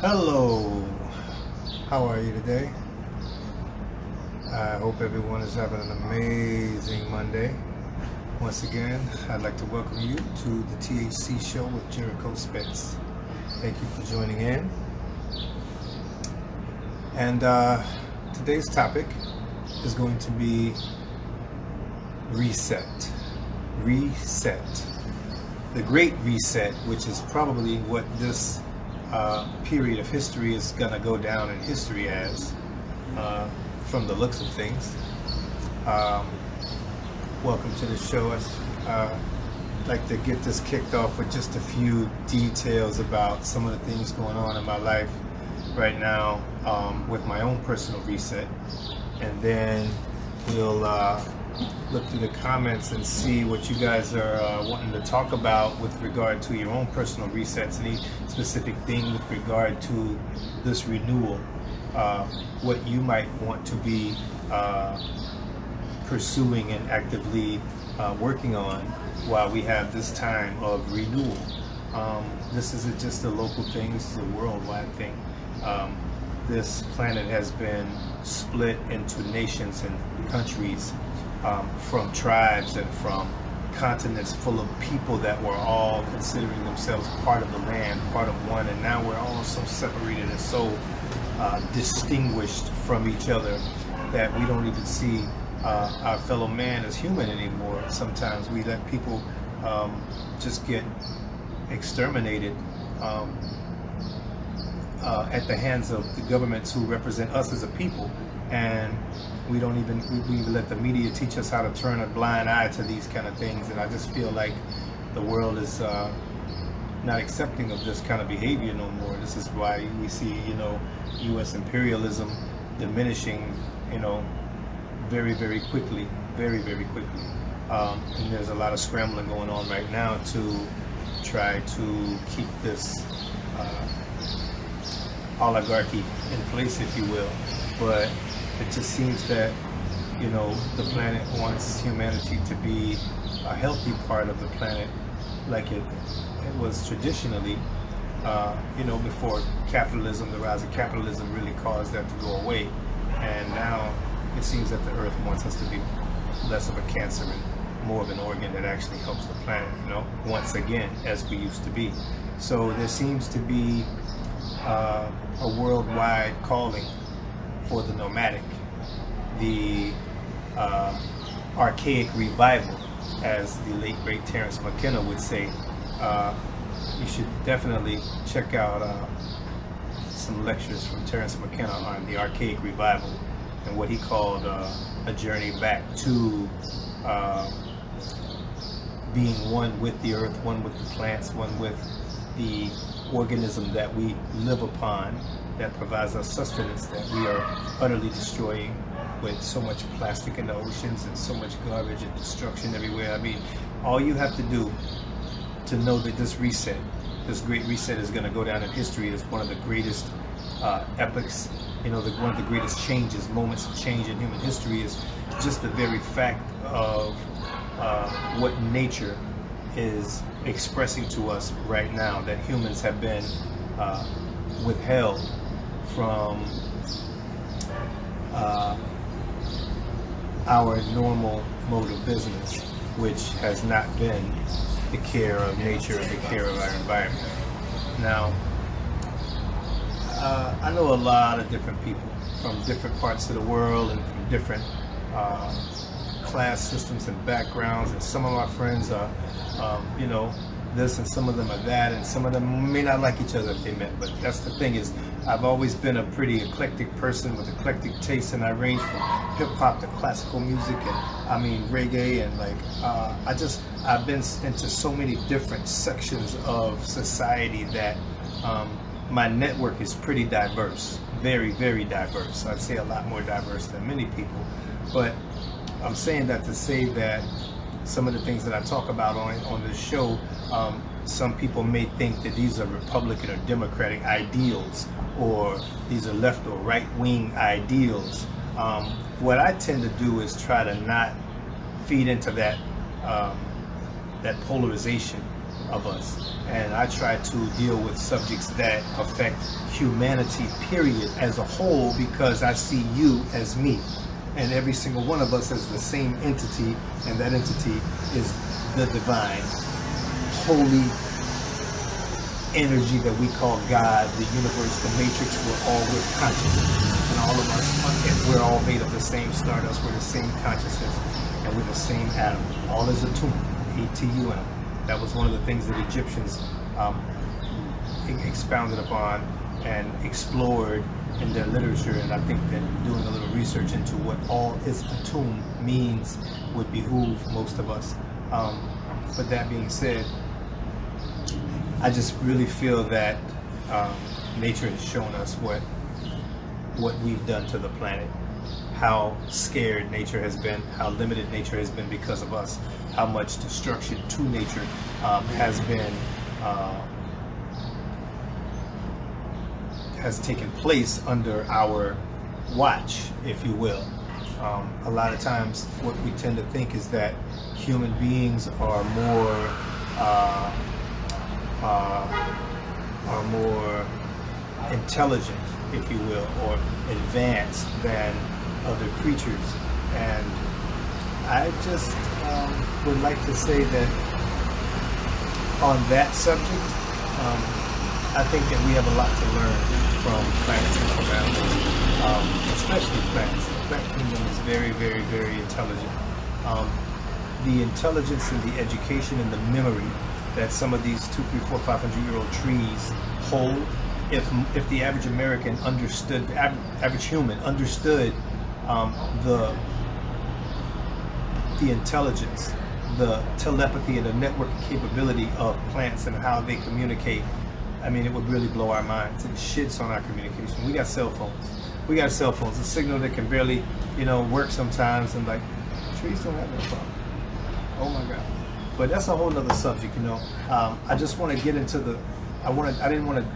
Hello, how are you today? I hope everyone is having an amazing Monday. Once again, I'd like to welcome you to the THC show with Jericho Spitz. Thank you for joining in. And today's topic is going to be reset. Reset. The Great Reset, which is probably what this period of history is going to go down in history as, from the looks of things. Welcome to the show. I'd like to get this kicked off with just a few details about some of the things going on in my life right now, with my own personal reset, and then we'll look through the comments and see what you guys are wanting to talk about with regard to your own personal resets, any specific thing with regard to this renewal, what you might want to be pursuing and actively working on while we have this time of renewal. This isn't just a local thing, this is a worldwide thing. This planet has been split into nations and countries, from tribes and from continents full of people that were all considering themselves part of the land, part of one, and now we're all so separated and so distinguished from each other that we don't even see our fellow man as human anymore. Sometimes we let people just get exterminated at the hands of the governments who represent us as a people, and we don't even we let the media teach us how to turn a blind eye to these kind of things. And I just feel like the world is not accepting of this kind of behavior no more. This is why we see, U.S. imperialism diminishing, very, very quickly, very, very quickly. And there's a lot of scrambling going on right now to try to keep this oligarchy in place, if you will. But it just seems that, the planet wants humanity to be a healthy part of the planet like it was traditionally, before capitalism, the rise of capitalism really caused that to go away. And now it seems that the Earth wants us to be less of a cancer and more of an organ that actually helps the planet, once again, as we used to be. So there seems to be a worldwide calling for the nomadic, the archaic revival, as the late great Terence McKenna would say. You should definitely check out some lectures from Terence McKenna on the archaic revival and what he called a journey back to being one with the earth, one with the plants, one with the organism that we live upon, that provides us sustenance, that we are utterly destroying with so much plastic in the oceans and so much garbage and destruction everywhere. I mean, all you have to do to know that this reset, this great reset, is going to go down in history as one of the greatest epochs, one of the greatest changes, moments of change in human history, is just the very fact of what nature is expressing to us right now, that humans have been withheld from our normal mode of business, which has not been the care of nature and the care of our environment. Now, I know a lot of different people from different parts of the world and from different class systems and backgrounds, and some of my friends are, this, and some of them are that, and some of them may not like each other if they met. But that's the thing, is I've always been a pretty eclectic person with eclectic tastes, and I range from hip hop to classical music, and reggae, and I've been into so many different sections of society that my network is pretty diverse, very, very diverse. I'd say a lot more diverse than many people. But I'm saying that to say that some of the things that I talk about on this show, some people may think that these are Republican or Democratic ideals, or these are left or right wing ideals. What I tend to do is try to not feed into that that polarization of us. And I try to deal with subjects that affect humanity, period, as a whole, because I see you as me. And every single one of us is the same entity, and that entity is the divine, holy energy that we call God, the universe, the matrix. We're all with consciousness, and all of us, we're all made of the same stardust, we're the same consciousness, and we're the same atom. All is atum, A-T-U-M. That was one of the things that Egyptians expounded upon and explored in their literature, and I think that doing a little research into what all is atum means would behoove most of us. But that being said, I just really feel that nature has shown us what we've done to the planet, how scared nature has been, how limited nature has been because of us, how much destruction to nature has taken place under our watch, if you will. A lot of times what we tend to think is that human beings are more intelligent, if you will, or advanced than other creatures. And I just would like to say that on that subject, I think that we have a lot to learn from planets and surroundings, especially plants. The plant kingdom is very, very, very intelligent. The intelligence and the education and the memory that some of these 200, 300, 400, 500-year-old trees hold, if the average American understood, the average human understood the intelligence, the telepathy, and the networking capability of plants and how they communicate, I mean, it would really blow our minds. It shits on our communication. We got cell phones. A signal that can barely, work sometimes, and like, trees don't have that problem. Oh my God. But that's a whole nother subject, I just want to get into I didn't want to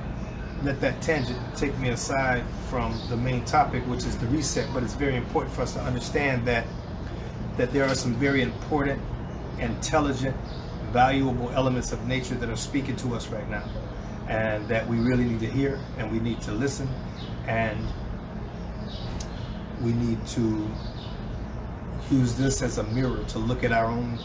let that tangent take me aside from the main topic, which is the reset, but it's very important for us to understand that there are some very important, intelligent, valuable elements of nature that are speaking to us right now, and that we really need to hear, and we need to listen, and we need to use this as a mirror to look at our own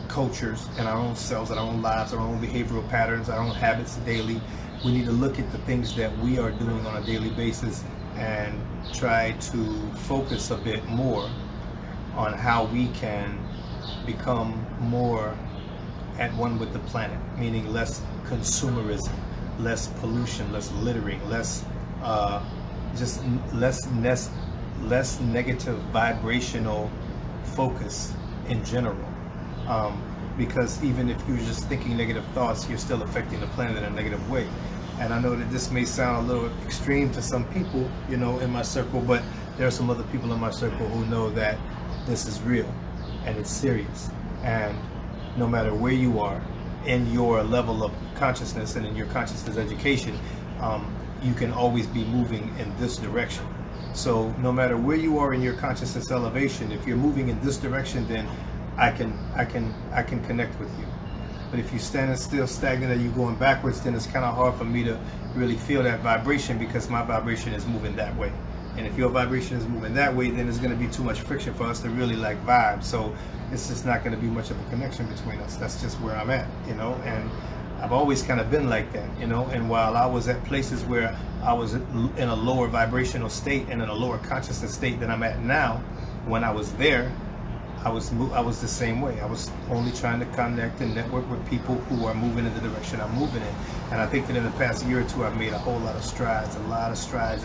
cultures and our own selves and our own lives, our own behavioral patterns, our own habits daily. We need to look at the things that we are doing on a daily basis and try to focus a bit more on how we can become more at one with the planet, meaning less consumerism, less pollution, less littering, less negative vibrational focus in general. Because even if you're just thinking negative thoughts, you're still affecting the planet in a negative way. And I know that this may sound a little extreme to some people, in my circle, but there are some other people in my circle who know that this is real and it's serious. And no matter where you are in your level of consciousness and in your consciousness education, you can always be moving in this direction. So no matter where you are in your consciousness elevation, if you're moving in this direction, then I can connect with you. But if you're standing still stagnant and you're going backwards, then it's kind of hard for me to really feel that vibration, because my vibration is moving that way. And if your vibration is moving that way, then there's going to be too much friction for us to really vibe. So it's just not going to be much of a connection between us. That's just where I'm at, and I've always kind of been like that, and while I was at places where I was in a lower vibrational state and in a lower consciousness state than I'm at now, when I was there, I was the same way. I was only trying to connect and network with people who are moving in the direction I'm moving in. And I think that in the past year or two, I've made a whole lot of strides in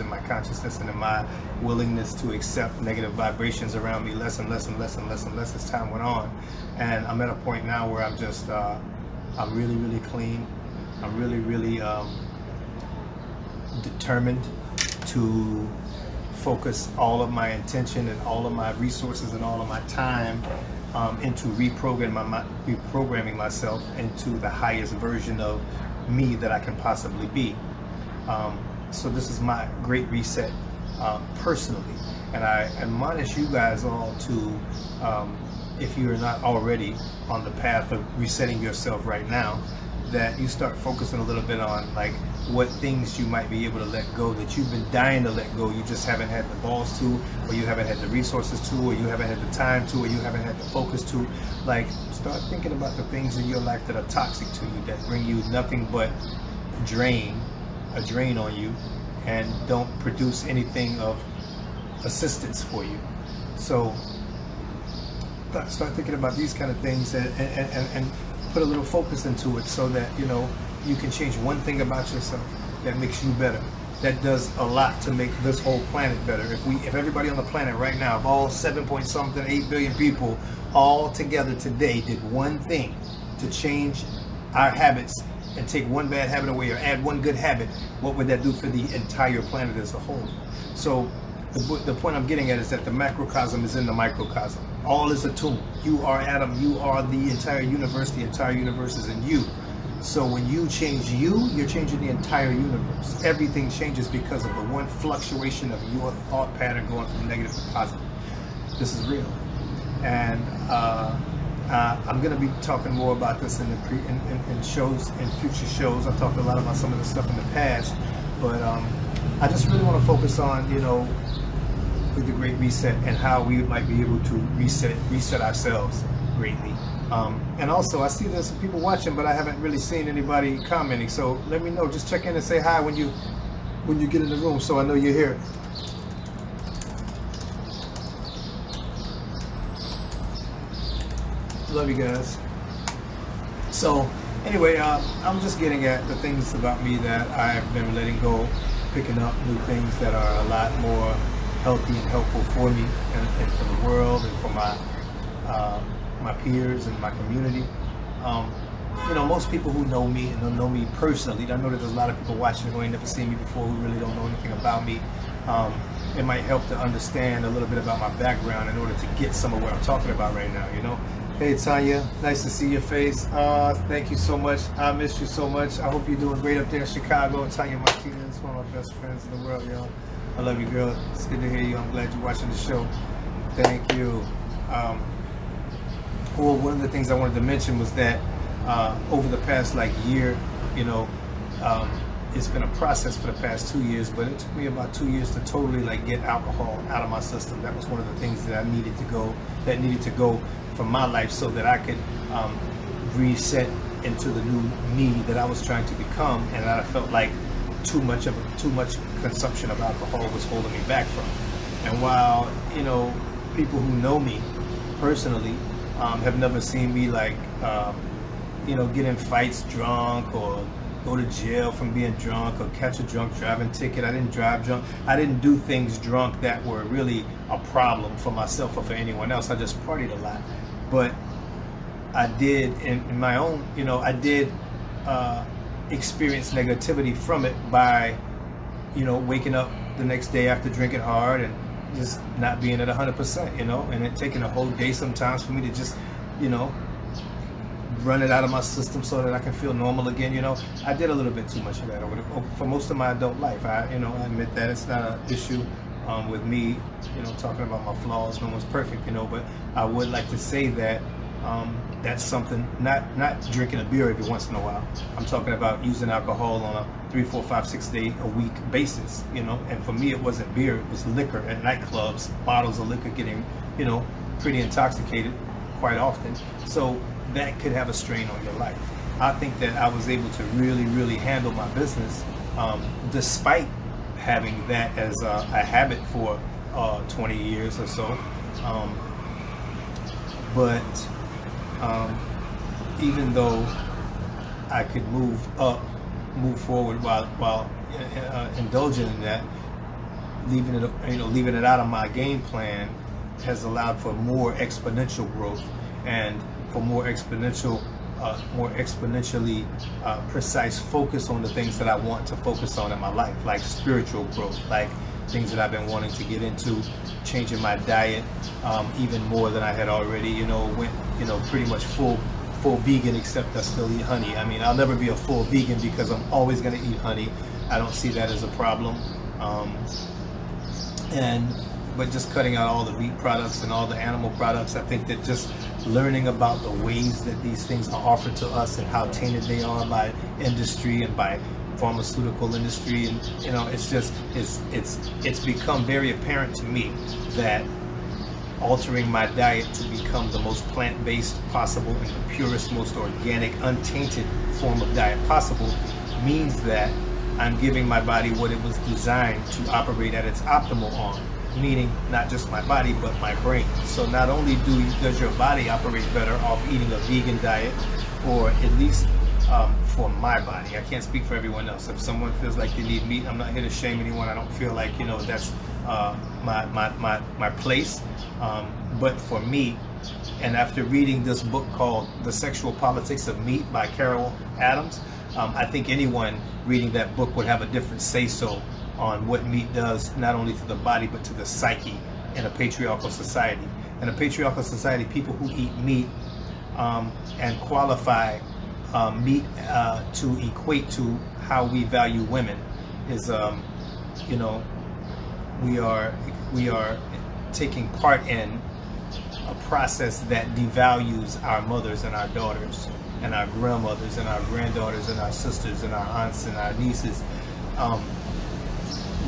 my consciousness and in my willingness to accept negative vibrations around me less and less and less and less and less as time went on. And I'm at a point now where I'm just, I'm really, really clean. I'm really, really determined to focus all of my intention and all of my resources and all of my time into reprogramming myself into the highest version of me that I can possibly be. So this is my great reset personally, and I admonish you guys all to, if you're not already on the path of resetting yourself right now, that you start focusing a little bit on like what things you might be able to let go that you've been dying to let go, you just haven't had the balls to, or you haven't had the resources to, or you haven't had the time to, or you haven't had the focus to. Like, start thinking about the things in your life that are toxic to you, that bring you nothing but a drain on you, and don't produce anything of assistance for you. So start thinking about these kind of things and put a little focus into it, so that you can change one thing about yourself that makes you better. That does a lot to make this whole planet better. If everybody on the planet right now, if all 8 billion people all together today did one thing to change our habits and take one bad habit away or add one good habit, what would that do for the entire planet as a whole? So the point I'm getting at is that the macrocosm is in the microcosm. All is attuned. You are Adam. You are the entire universe. The entire universe is in you. So when you change you, you're changing the entire universe. Everything changes because of the one fluctuation of your thought pattern going from negative to positive. This is real. And I'm going to be talking more about this in future shows. I've talked a lot about some of the stuff in the past, but I just really want to focus on, with the Great Reset and how we might be able to reset ourselves greatly. And also, I see there's some people watching, but I haven't really seen anybody commenting. So let me know. Just check in and say hi when you get in the room, so I know you're here. Love you guys. So anyway, I'm just getting at the things about me that I've been letting go, picking up new things that are a lot more healthy and helpful for me and for the world and for my peers and my community. Most people who know me and don't know me personally, I know that there's a lot of people watching who ain't never seen me before, who really don't know anything about me. It might help to understand a little bit about my background in order to get some of what I'm talking about right now, Hey Tanya, nice to see your face. Thank you so much. I miss you so much. I hope you're doing great up there in Chicago. Tanya Martinez, one of my best friends in the world, yo. I love you, girl. It's good to hear you. I'm glad you're watching the show. Thank you. Well, one of the things I wanted to mention was that over the past year, it's been a process for the past 2 years, but it took me about 2 years to totally get alcohol out of my system. That was one of the things that needed to go from my life, so that I could reset into the new me that I was trying to become, and that I felt like too much consumption of alcohol was holding me back from. And while people who know me personally have never seen me get in fights drunk, or go to jail from being drunk, or catch a drunk driving ticket. I didn't drive drunk. I didn't do things drunk that were really a problem for myself or for anyone else. I just partied a lot. But I did, in my own, I did experience negativity from it by, waking up the next day after drinking hard and just not being at 100%, and it taking a whole day sometimes for me to just, run it out of my system so that I can feel normal again. I did a little bit too much of that for most of my adult life. I admit that it's not an issue with me, talking about my flaws. No one's perfect, but I would like to say that that's something, not drinking a beer every once in a while. I'm talking about using alcohol on a 3, 4, 5, 6 day a week basis, and for me it wasn't beer, it was liquor at nightclubs, bottles of liquor, getting, pretty intoxicated quite often. So that could have a strain on your life. I think that I was able to really, really handle my business despite having that as a habit for 20 years or so. But even though I could move forward while indulging in that, leaving it out of my game plan has allowed for more exponential growth and for more exponentially precise focus on the things that I want to focus on in my life, like spiritual growth, like things that I've been wanting to get into, changing my diet even more than I had already, went, pretty much full vegan, except I still eat honey. I mean, I'll never be a full vegan because I'm always going to eat honey. I don't see that as a problem. And but just cutting out all the meat products and all the animal products. I think that just learning about the ways that these things are offered to us and how tainted they are by industry and by pharmaceutical industry, and you know, it's become very apparent to me that altering my diet to become the most plant-based possible and the purest, most organic, untainted form of diet possible means that I'm giving my body what it was designed to operate at its optimal on, meaning not just my body but my brain. So not only does your body operate better off eating a vegan diet, or at least for my body. I can't speak for everyone else. If someone feels like they need meat, I'm not here to shame anyone. I don't feel like, you know, that's my place. But for me, and after reading this book called The Sexual Politics of Meat by Carol Adams, I think anyone reading that book would have a different say-so on what meat does, not only to the body, but to the psyche in a patriarchal society. In a patriarchal society, people who eat meat and qualify meat to equate to how we value women is, you know, we are taking part in a process that devalues our mothers and our daughters and our grandmothers and our granddaughters and our sisters and our aunts and our nieces.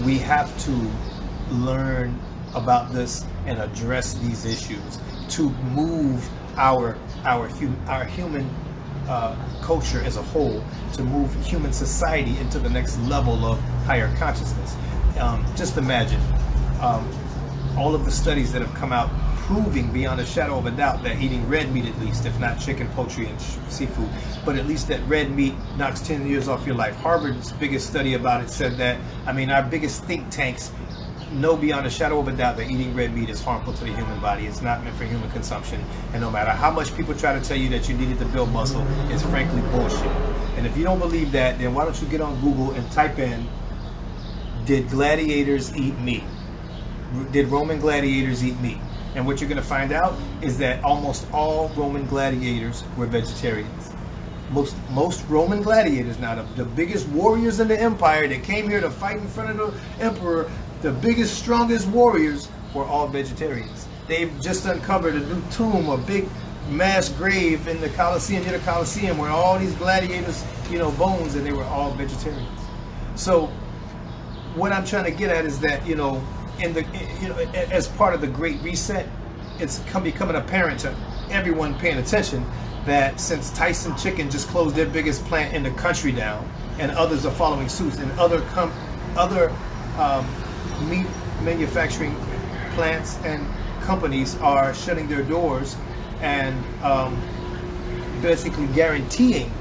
We have to learn about this and address these issues to move our human culture as a whole, to move human society into the next level of higher consciousness. Just imagine all of the studies that have come out proving beyond a shadow of a doubt that eating red meat, at least, if not chicken, poultry, and seafood, but at least that red meat knocks 10 years off your life. Harvard's biggest study about it said that, I mean, our biggest think tanks know beyond a shadow of a doubt that eating red meat is harmful to the human body. It's not meant for human consumption. And no matter how much people try to tell you that you needed to build muscle, it's frankly bullshit. And if you don't believe that, then why don't you get on Google and type in, did gladiators eat meat? Did Roman gladiators eat meat? And what you're going to find out is that almost all Roman gladiators were vegetarians. Most Roman gladiators, now the biggest warriors in the empire that came here to fight in front of the emperor, the biggest, strongest warriors were all vegetarians. They've just uncovered a new tomb, a big mass grave in the Colosseum, near the Colosseum, where all these gladiators, you know, bones, and they were all vegetarians. So what I'm trying to get at is that, you know, as part of the Great Reset, it's becoming apparent to everyone paying attention that since Tyson Chicken just closed their biggest plant in the country down, and others are following suit, and other meat manufacturing plants and companies are shutting their doors and basically guaranteeing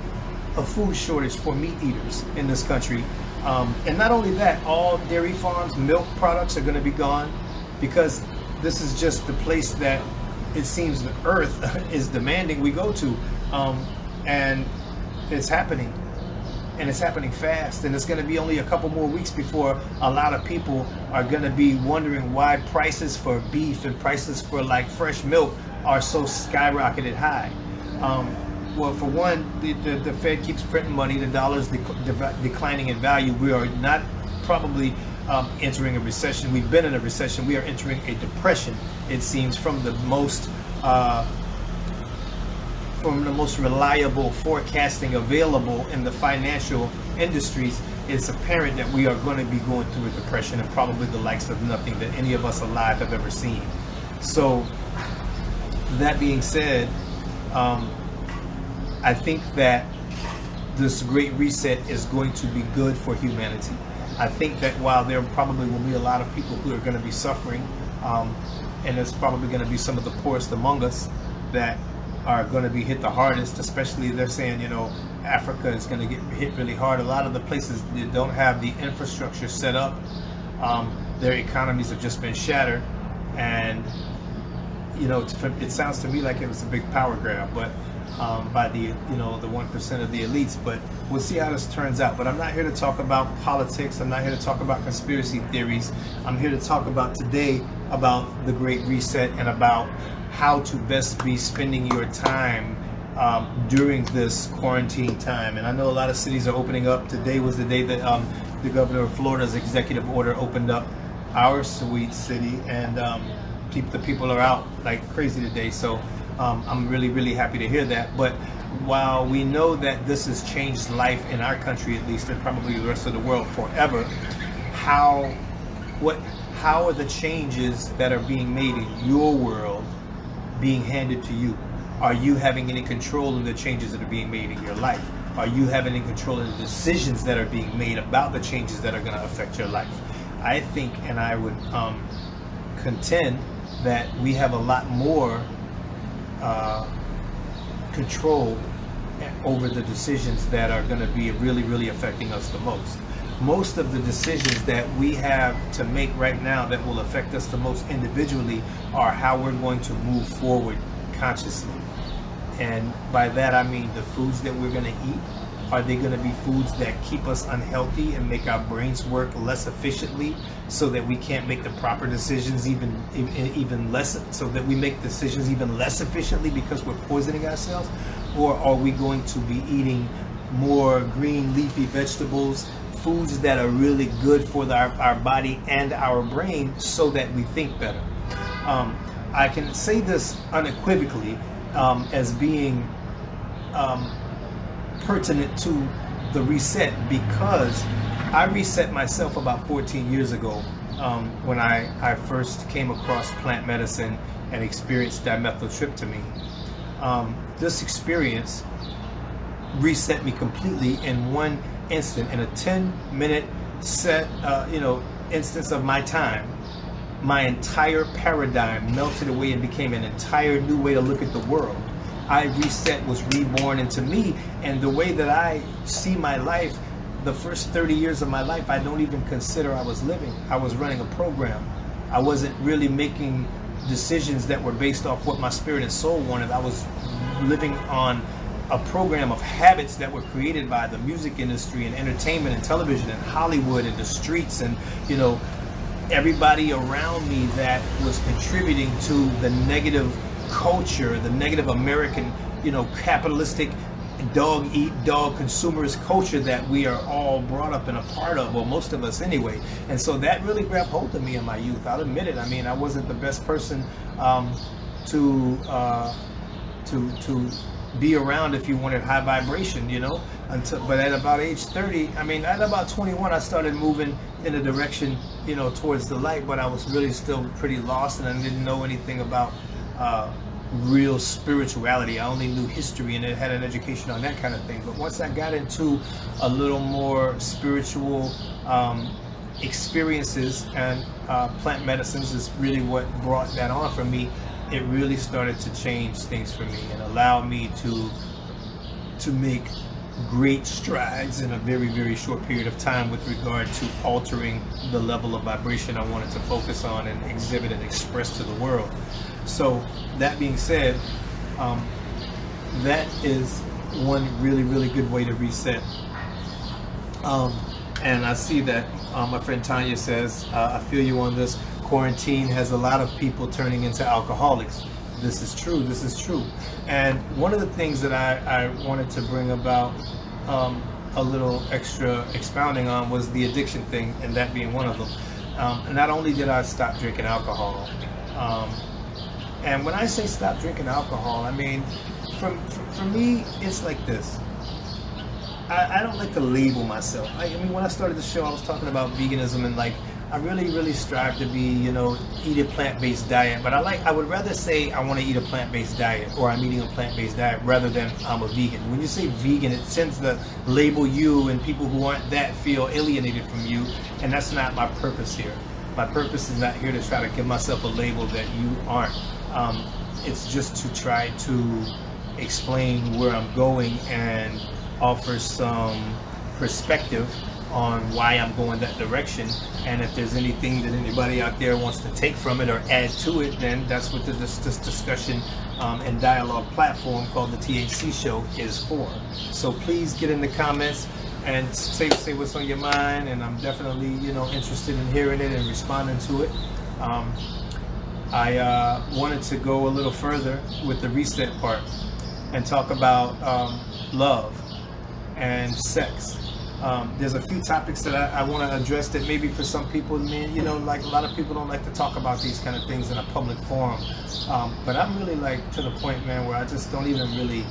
a food shortage for meat eaters in this country. And not only that, all dairy farms, milk products are going to be gone, because this is just the place that it seems the earth is demanding we go to. And it's happening. And it's happening fast. And it's going to be only a couple more weeks before a lot of people are going to be wondering why prices for beef and prices for like fresh milk are so skyrocketed high. Well, for one, the Fed keeps printing money, the dollar's declining in value. We are not probably entering a recession. We've been in a recession. We are entering a depression, it seems, from the most reliable forecasting available in the financial industries. It's apparent that we are going to be going through a depression, and probably the likes of nothing that any of us alive have ever seen. So, that being said, I think that this Great Reset is going to be good for humanity. I think that while there probably will be a lot of people who are going to be suffering, and it's probably going to be some of the poorest among us that are going to be hit the hardest, especially they're saying, you know, Africa is going to get hit really hard. A lot of the places that don't have the infrastructure set up, their economies have just been shattered. And, you know, it sounds to me like it was a big power grab, but by the, you know, the 1% of the elites. But we'll see how this turns out. But I'm not here to talk about politics. I'm not here to talk about conspiracy theories. I'm here to talk about today about the Great Reset and about how to best be spending your time during this quarantine time. And I know a lot of cities are opening up. Today was the day that the governor of Florida's executive order opened up our sweet city, and the people are out like crazy today. So I'm really, really happy to hear that. But while we know that this has changed life in our country, at least, and probably the rest of the world forever, how are the changes that are being made in your world being handed to you? Are you having any control in the changes that are being made in your life? Are you having any control in the decisions that are being made about the changes that are going to affect your life? I think, and I would contend, that we have a lot more control over the decisions that are going to be really, really affecting us the most. Most of the decisions that we have to make right now that will affect us the most individually are how we're going to move forward consciously. And by that I mean the foods that we're going to eat. Are they going to be foods that keep us unhealthy and make our brains work less efficiently, so that we can't make the proper decisions even less, so that we make decisions even less efficiently because we're poisoning ourselves? Or are we going to be eating more green leafy vegetables, foods that are really good for our body and our brain, so that we think better? I can say this unequivocally as being pertinent to the reset, because I reset myself about 14 years ago when I first came across plant medicine and experienced dimethyltryptamine. This experience reset me completely in one instant. In a 10-minute set, instance of my time, my entire paradigm melted away and became an entire new way to look at the world. I reset, was reborn into me, and the way that I see my life, the first 30 years of my life, I don't even consider I was living. I was running a program. I wasn't really making decisions that were based off what my spirit and soul wanted. I was living on a program of habits that were created by the music industry and entertainment and television and Hollywood and the streets and, everybody around me that was contributing to the negative culture, the negative American, capitalistic dog eat dog consumerist culture that we are all brought up and a part of, or most of us anyway. And so that really grabbed hold of me in my youth. I'll admit it. I mean, I wasn't the best person to be around if you wanted high vibration, but at about age 30, at about 21, I started moving in a direction, towards the light, but I was really still pretty lost, and I didn't know anything about real spirituality. I only knew history and it had an education on that kind of thing. But once I got into a little more spiritual experiences, and plant medicines is really what brought that on for me, it really started to change things for me and allow me to make great strides in a very, very short period of time with regard to altering the level of vibration I wanted to focus on and exhibit and express to the world. So that being said, that is one really, really good way to reset. And I see that my friend Tanya says, I feel you on this. Quarantine has a lot of people turning into alcoholics. This is true. This is true. And one of the things that I wanted to bring about a little extra expounding on was the addiction thing, and that being one of them. And not only did I stop drinking alcohol, and when I say stop drinking alcohol, I mean, for me, it's like this. I don't like to label myself. I mean, when I started the show, I was talking about veganism, and I really, really strive to be, eat a plant-based diet. But I would rather say I want to eat a plant-based diet, or I'm eating a plant-based diet, rather than I'm a vegan. When you say vegan, it tends to label you, and people who aren't that feel alienated from you, and that's not my purpose here. My purpose is not here to try to give myself a label that you aren't. It's just to try to explain where I'm going and offer some perspective on why I'm going that direction, and if there's anything that anybody out there wants to take from it or add to it, then that's what this discussion and dialogue platform called the THC Show is for. So please get in the comments and say what's on your mind, and I'm definitely interested in hearing it and responding to it. I wanted to go a little further with the reset part and talk about love and sex. There's a few topics that I want to address that maybe for some people, you know, like a lot of people don't like to talk about these kind of things in a public forum. But I'm really like to the point, man, where I just don't even really,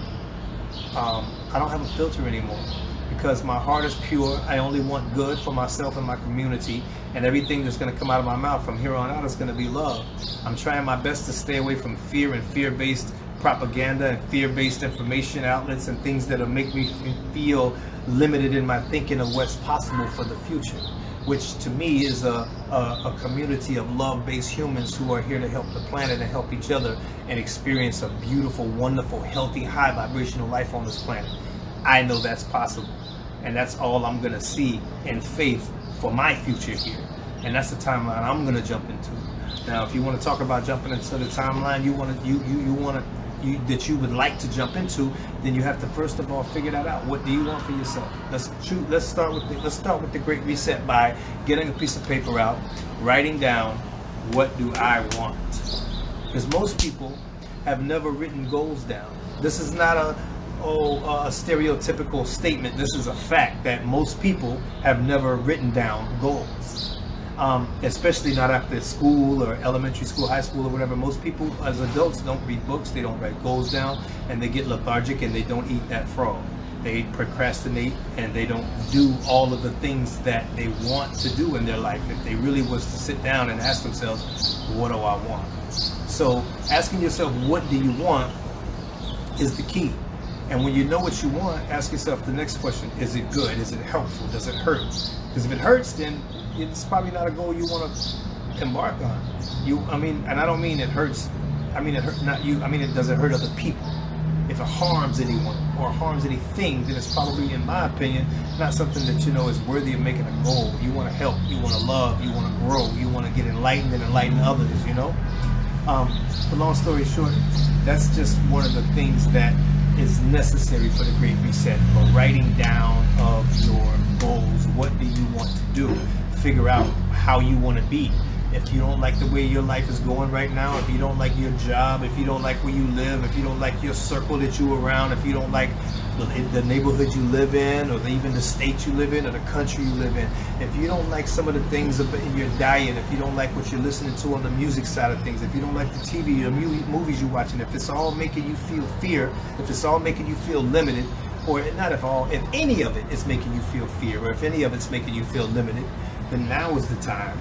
I don't have a filter anymore, because my heart is pure. I only want good for myself and my community, and everything that's going to come out of my mouth from here on out is going to be love. I'm trying my best to stay away from fear and fear-based propaganda and fear-based information outlets and things that'll make me feel limited in my thinking of what's possible for the future, which to me is a community of love-based humans who are here to help the planet and help each other and experience a beautiful, wonderful, healthy, high vibrational life on this planet. I know that's possible, and that's all I'm going to see in faith for my future here, and that's the timeline I'm going to jump into. Now, if you want to talk about jumping into the timeline that you would like to jump into, then you have to first of all figure that out. What do you want for yourself? Let's start with the Great Reset by getting a piece of paper out, writing down, what do I want? Because most people have never written goals down. This is not a stereotypical statement. This is a fact that most people have never written down goals. Especially not after school or elementary school, high school or whatever. Most people as adults don't read books, they don't write goals down, and they get lethargic and they don't eat that frog. They procrastinate and they don't do all of the things that they want to do in their life. If they really was to sit down and ask themselves, what do I want? So asking yourself, what do you want, is the key. And when you know what you want, ask yourself the next question: is it good? Is it helpful? Does it hurt? Because if it hurts, then it's probably not a goal you want to embark on. And I don't mean it hurts. I mean it hurt not you. I mean, it doesn't hurt other people. If it harms anyone or harms anything, then it's probably, in my opinion, not something that you know is worthy of making a goal. You want to help. You want to love. You want to grow. You want to get enlightened and enlighten others. You know. But long story short, that's just one of the things that is necessary for the Great Reset, for writing down of your goals. What do you want to do? Figure out how you want to be. If you don't like the way your life is going right now, if you don't like your job, if you don't like where you live, if you don't like your circle that you're around, if you don't like the neighborhood you live in, or even the state you live in, or the country you live in, if you don't like some of the things in your diet, if you don't like what you're listening to on the music side of things, if you don't like the TV or movies you're watching, if it's all making you feel fear, if it's all making you feel limited, or not if any of it is making you feel fear, or if any of it's making you feel limited, then now is the time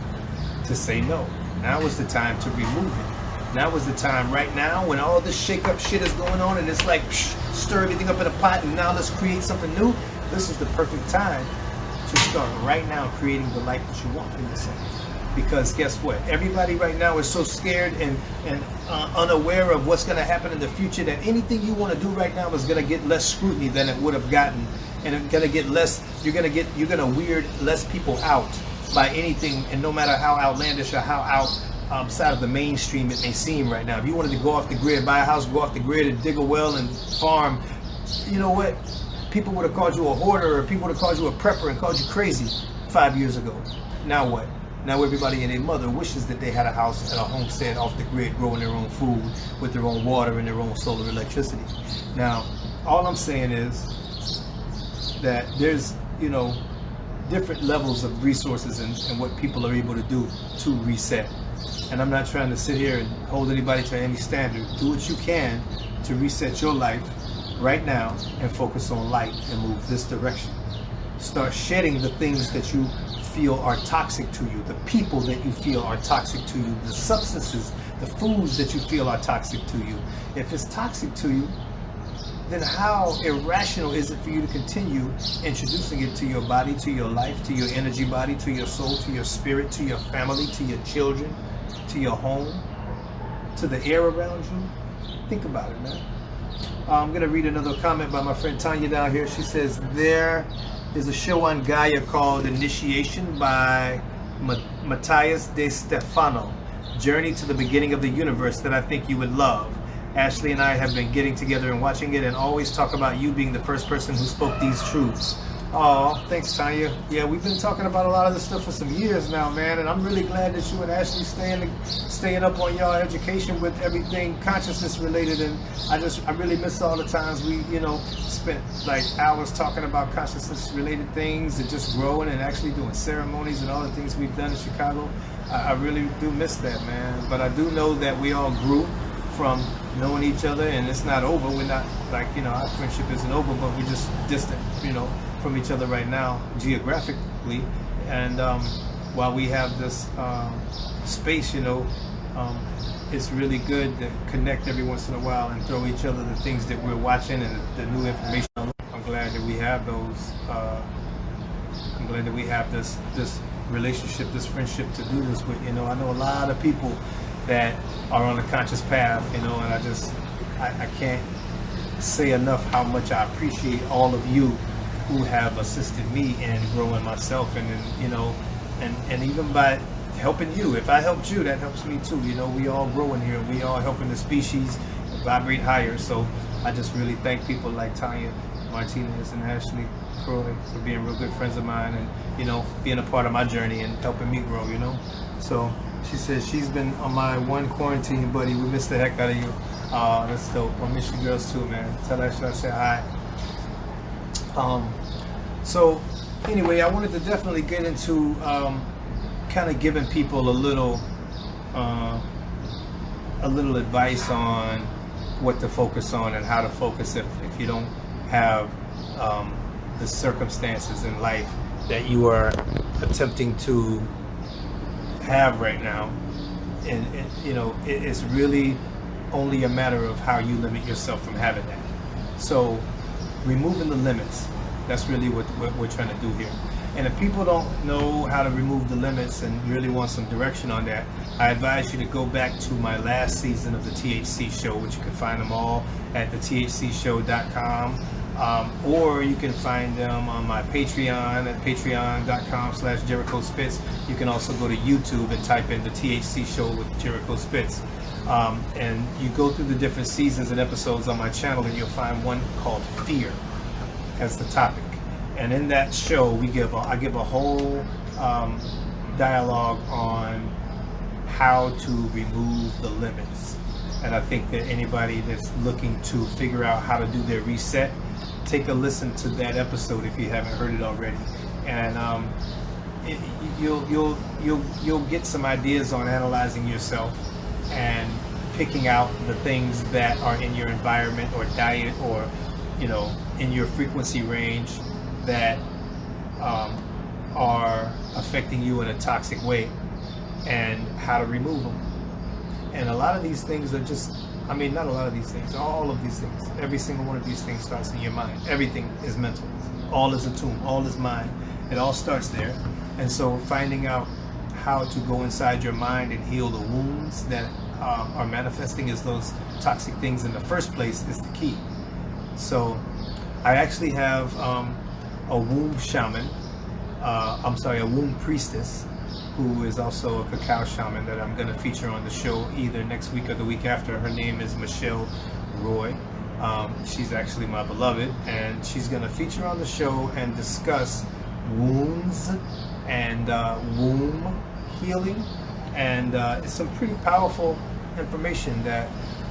to say no. Now is the time to remove it. Now is the time, right now, when all this shake-up shit is going on and it's like, stir everything up in a pot and now let's create something new. This is the perfect time to start right now creating the life that you want for yourself. Because guess what? Everybody right now is so scared and unaware of what's going to happen in the future that anything you want to do right now is going to get less scrutiny than it would have gotten, and it's going to get less. You're going to weird less people out by anything, and no matter how outlandish or how outside of the mainstream it may seem right now. If you wanted to go off the grid, buy a house, go off the grid and dig a well and farm, you know what? People would have called you a hoarder, or people would have called you a prepper and called you crazy 5 years ago. Now what? Now everybody and their mother wishes that they had a house and a homestead off the grid, growing their own food with their own water and their own solar electricity. Now, all I'm saying is that there's, different levels of resources and what people are able to do to reset. And I'm not trying to sit here and hold anybody to any standard. Do what you can to reset your life right now and focus on light and move this direction. Start shedding the things that you feel are toxic to you, the people that you feel are toxic to you, the substances, the foods that you feel are toxic to you. If it's toxic to you, then how irrational is it for you to continue introducing it to your body, to your life, to your energy body, to your soul, to your spirit, to your family, to your children, to your home, to the air around you? Think about it, man. I'm going to read another comment by my friend Tanya down here. She says, there is a show on Gaia called Initiation by Matthias De Stefano, Journey to the Beginning of the Universe, that I think you would love. Ashley and I have been getting together and watching it and always talk about you being the first person who spoke these truths. Oh, thanks, Tanya. Yeah, we've been talking about a lot of this stuff for some years now, man, and I'm really glad that you and Ashley staying up on y'all education with everything consciousness related. And I really miss all the times we, spent like hours talking about consciousness related things and just growing and actually doing ceremonies and all the things we've done in Chicago. I really do miss that, man. But I do know that we all grew from knowing each other, and it's not over. We're not like, our friendship isn't over, but we're just distant, from each other right now geographically. And while we have this space, it's really good to connect every once in a while and throw each other the things that we're watching and the new information. I'm glad that we have those. I'm glad that we have this relationship, this friendship to do this with. I know a lot of people that are on the conscious path, and I can't say enough how much I appreciate all of you who have assisted me in growing myself, and and even by helping you. If I helped you, that helps me too. We all growing here. We all helping the species vibrate higher. So I just really thank people like Tanya Martinez and Ashley Croy for being real good friends of mine, and being a part of my journey and helping me grow. So she says she's been on my one quarantine buddy. We miss the heck out of you. That's dope. I miss you girls too, man. Tell Ashley I say hi. So anyway, I wanted to definitely get into kind of giving people a little advice on what to focus on and how to focus if you don't have the circumstances in life that you are attempting to have right now. And it's really only a matter of how you limit yourself from having that. So removing the limits, that's really what we're trying to do here. And if people don't know how to remove the limits and really want some direction on that, I advise you to go back to my last season of the THC show, which you can find them all at thethcshow.com. Or you can find them on my Patreon at patreon.com/Jericho Spitz. You can also go to YouTube and type in the THC show with Jericho Spitz. And you go through the different seasons and episodes on my channel, and you'll find one called Fear as the topic. And in that show, I give a whole dialogue on how to remove the limits. And I think that anybody that's looking to figure out how to do their reset, take a listen to that episode if you haven't heard it already. And you'll get some ideas on analyzing yourself and picking out the things that are in your environment or diet or in your frequency range that are affecting you in a toxic way, and how to remove them. And a lot of these things are just, not a lot of these things, all of these things, every single one of these things starts in your mind. Everything is mental. All is a tomb. All is mind. It all starts there. And so finding out how to go inside your mind and heal the wounds that are manifesting as those toxic things in the first place is the key. So I actually have a womb shaman, a womb priestess, who is also a cacao shaman that I'm going to feature on the show either next week or the week after. Her name is Michelle Roy. She's actually my beloved, and she's going to feature on the show and discuss wounds and womb healing, and it's some pretty powerful information that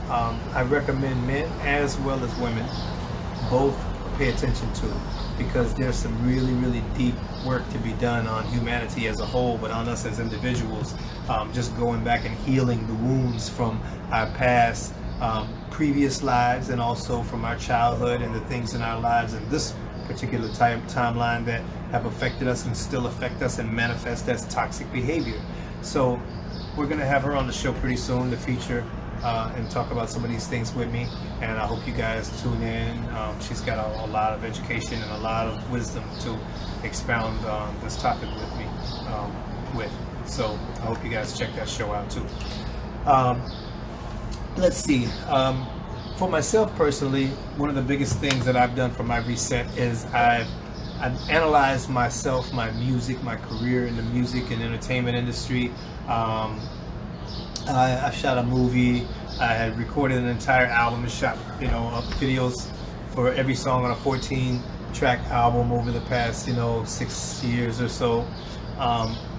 I recommend men as well as women both pay attention to, because there's some really, really deep work to be done on humanity as a whole, but on us as individuals, just going back and healing the wounds from our past previous lives, and also from our childhood and the things in our lives in this particular timeline that have affected us and still affect us and manifest as toxic behavior. So we're going to have her on the show pretty soon to feature and talk about some of these things with me, and I hope you guys tune in. She's got a lot of education and a lot of wisdom to expound on this topic with me so I hope you guys check that show out too. Let's see, for myself personally, one of the biggest things that I've done for my reset is I've analyzed myself, my music, my career in the music and entertainment industry. I shot a movie. I had recorded an entire album and shot, videos for every song on a 14 track album over the past 6 years or so.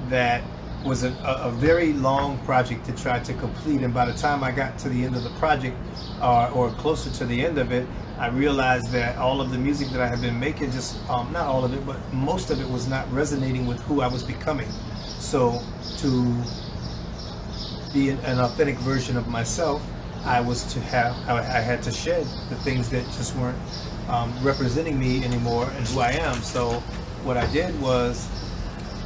That was a very long project to try to complete, and by the time I got to the end of the project, or closer to the end of it, I realized that all of the music that I had been making, just not all of it, but most of it, was not resonating with who I was becoming. So to be an authentic version of myself, I had to shed the things that just weren't representing me anymore and who I am. So what I did was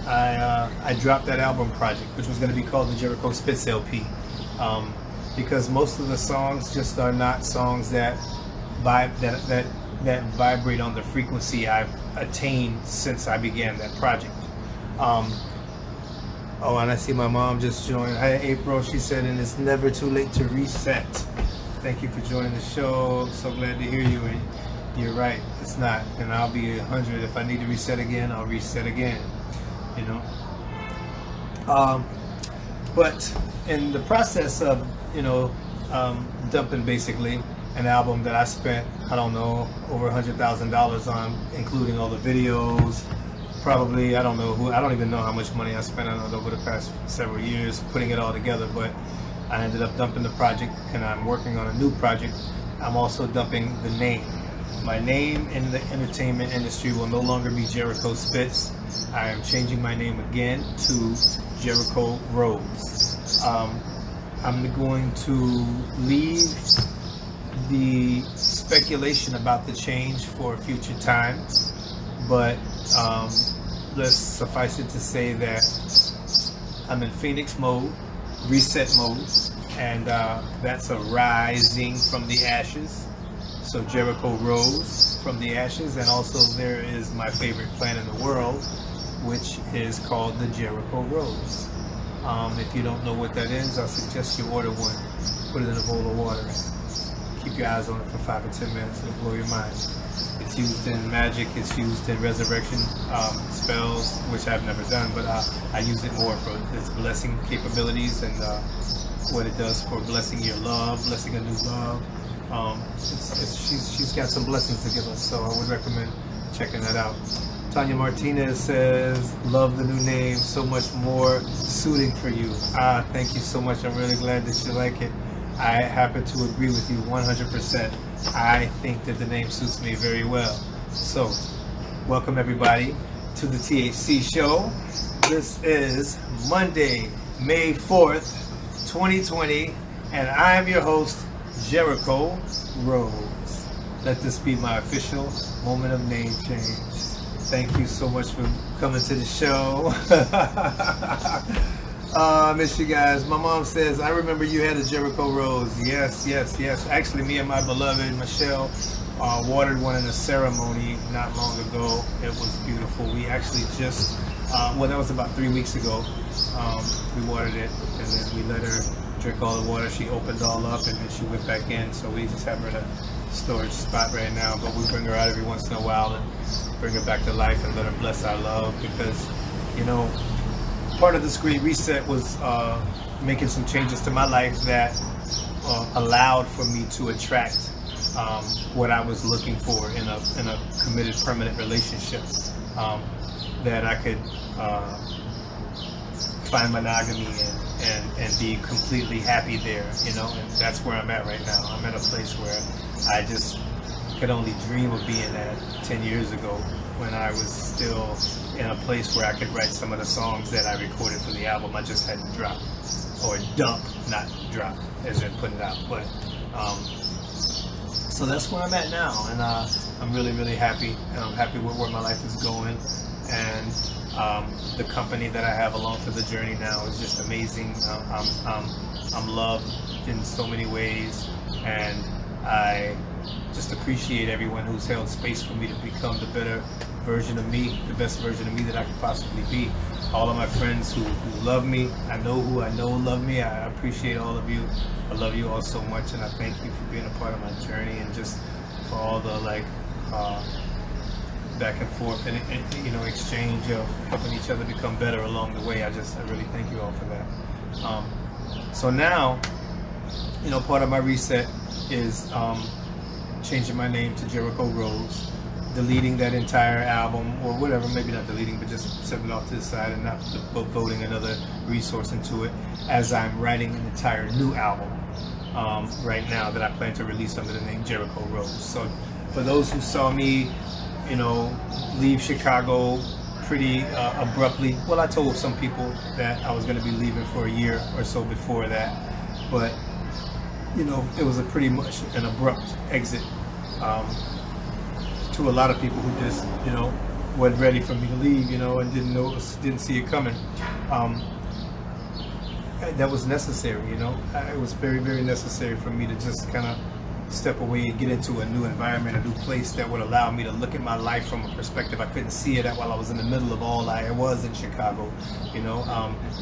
I dropped that album project, which was going to be called the Jericho Spitz LP, because most of the songs just are not songs that vibrate on the frequency I've attained since I began that project. Oh, and I see my mom just joined. Hi, April. She said, and it's never too late to reset. Thank you for joining the show. So glad to hear you. And you're right, it's not. And I'll be 100. If I need to reset again, I'll reset again. But in the process of, dumping basically an album that I spent, I don't know, over $100,000 on, including all the videos, probably, I don't even know how much money I spent on it over the past several years putting it all together, but I ended up dumping the project, and I'm working on a new project. I'm also dumping the name. My name in the entertainment industry will no longer be Jericho Spitz. I am changing my name again to Jericho Rose. I'm going to leave the speculation about the change for a future time, but let's suffice it to say that I'm in Phoenix mode, reset mode, and that's a rising from the ashes. So Jericho Rose from the ashes, and also there is my favorite plant in the world, which is called the Jericho Rose. If you don't know what that is, I suggest you order one. Put it in a bowl of water. Keep your eyes on it for 5 or 10 minutes. It'll blow your mind. It's used in magic. It's used in resurrection spells, which I've never done, but I use it more for its blessing capabilities and what it does for blessing your love, blessing a new love. She's got some blessings to give us, so I would recommend checking that out. Tanya Martinez says, love the new name, so much more suiting for you. Thank you so much. I'm really glad that you like it. I happen to agree with you 100%. I think that the name suits me very well. So, welcome everybody to the THC show. This is Monday, May 4th, 2020, and I'm your host, Jericho Rose. Let this be my official moment of name change. Thank you so much for coming to the show. I miss you guys. My mom says, I remember you had a Jericho Rose. Yes. Actually, me and my beloved Michelle watered one in a ceremony not long ago. It was beautiful. We actually just, that was about 3 weeks ago. We watered it, and then we let her drink all the water. She opened all up, and then she went back in. So we just have her in a storage spot right now, but we bring her out every once in a while and bring her back to life and let her bless our love, because part of this great reset was making some changes to my life that allowed for me to attract what I was looking for in a committed permanent relationship, that I could find monogamy and be completely happy there, and that's where I'm at right now. I'm at a place where I just could only dream of being at 10 years ago, when I was still in a place where I could write some of the songs that I recorded for the album I just hadn't dropped, or dump, not drop, as in put it out. But so that's where I'm at now, and I'm really, really happy, and I'm happy with where my life is going, and the company that I have along for the journey now is just amazing. I'm loved in so many ways, and I just appreciate everyone who's held space for me to become the better version of me, the best version of me that I could possibly be. All of my friends who love me, I know who I know love me. I appreciate all of you. I love you all so much, and I thank you for being a part of my journey, and just for all the back and forth and exchange of helping each other become better along the way. I really thank you all for that. So now, part of my reset is changing my name to Jericho Rose. deleting that entire album or whatever, maybe not deleting, but just setting it off to the side and not devoting another resource into it, as I'm writing an entire new album right now that I plan to release under the name Jericho Rose. So for those who saw me, you know, leave Chicago pretty abruptly, well, I told some people that I was going to be leaving for a year or so before that, but you know, it was a pretty much an abrupt exit to a lot of people who just, you know, wasn't ready for me to leave, you know, and didn't see it coming. That was necessary, you know. It was very, very necessary for me to just kind of step away and get into a new environment, a new place that would allow me to look at my life from a perspective I couldn't see it at while I was in the middle of all I was in Chicago. You know,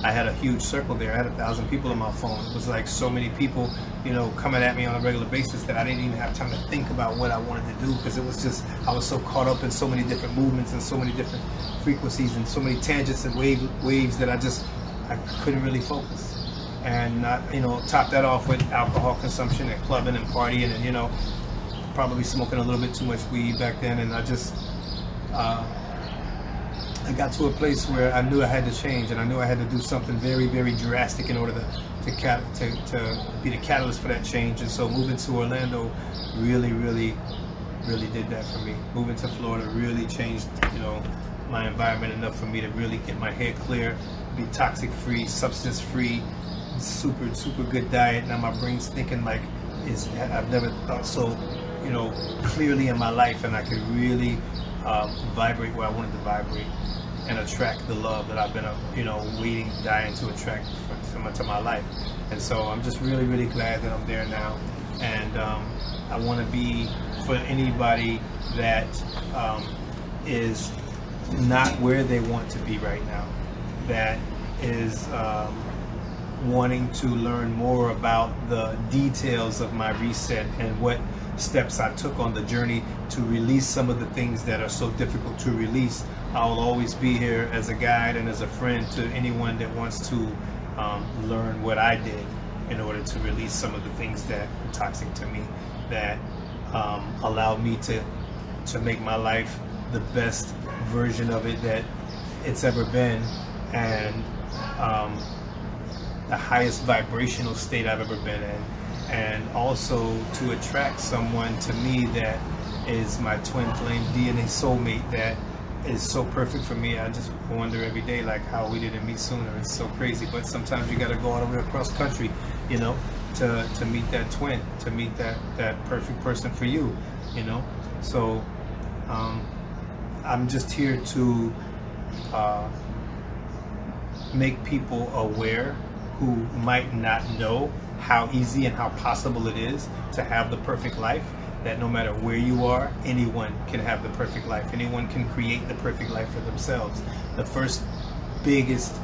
I had a huge circle there. I had 1,000 people on my phone. It was like so many people, you know, coming at me on a regular basis that I didn't even have time to think about what I wanted to do, because it was just, I was so caught up in so many different movements and so many different frequencies and so many tangents and waves that I couldn't really focus. And you know, top that off with alcohol consumption and clubbing and partying and, you know, probably smoking a little bit too much weed back then. And I just I got to a place where I knew I had to change, and I knew I had to do something very, very drastic in order to be the catalyst for that change. And so moving to Orlando really did that for me. Moving to Florida really changed, you know, my environment enough for me to really get my head clear, be toxic free, substance free, super good diet. Now my brain's thinking like I've never thought so, you know, clearly in my life, and I could really vibrate where I wanted to vibrate and attract the love that I've been, you know, waiting, dying to attract to my life. And so I'm just really glad that I'm there now. And I want to be, for anybody that is not where they want to be right now, that is wanting to learn more about the details of my reset and what steps I took on the journey to release some of the things that are so difficult to release. I'll always be here as a guide and as a friend to anyone that wants to learn what I did in order to release some of the things that were toxic to me, that allowed me to make my life the best version of it that it's ever been, and the highest vibrational state I've ever been in, and also to attract someone to me that is my twin flame DNA soulmate that is so perfect for me. I just wonder every day like how we didn't meet sooner. It's so crazy, but sometimes you got to go all the way across country, you know, to meet that twin, to meet that perfect person for you, you know. So I'm just here to make people aware who might not know how easy and how possible it is to have the perfect life, that no matter where you are, anyone can have the perfect life. Anyone can create the perfect life for themselves. The first biggest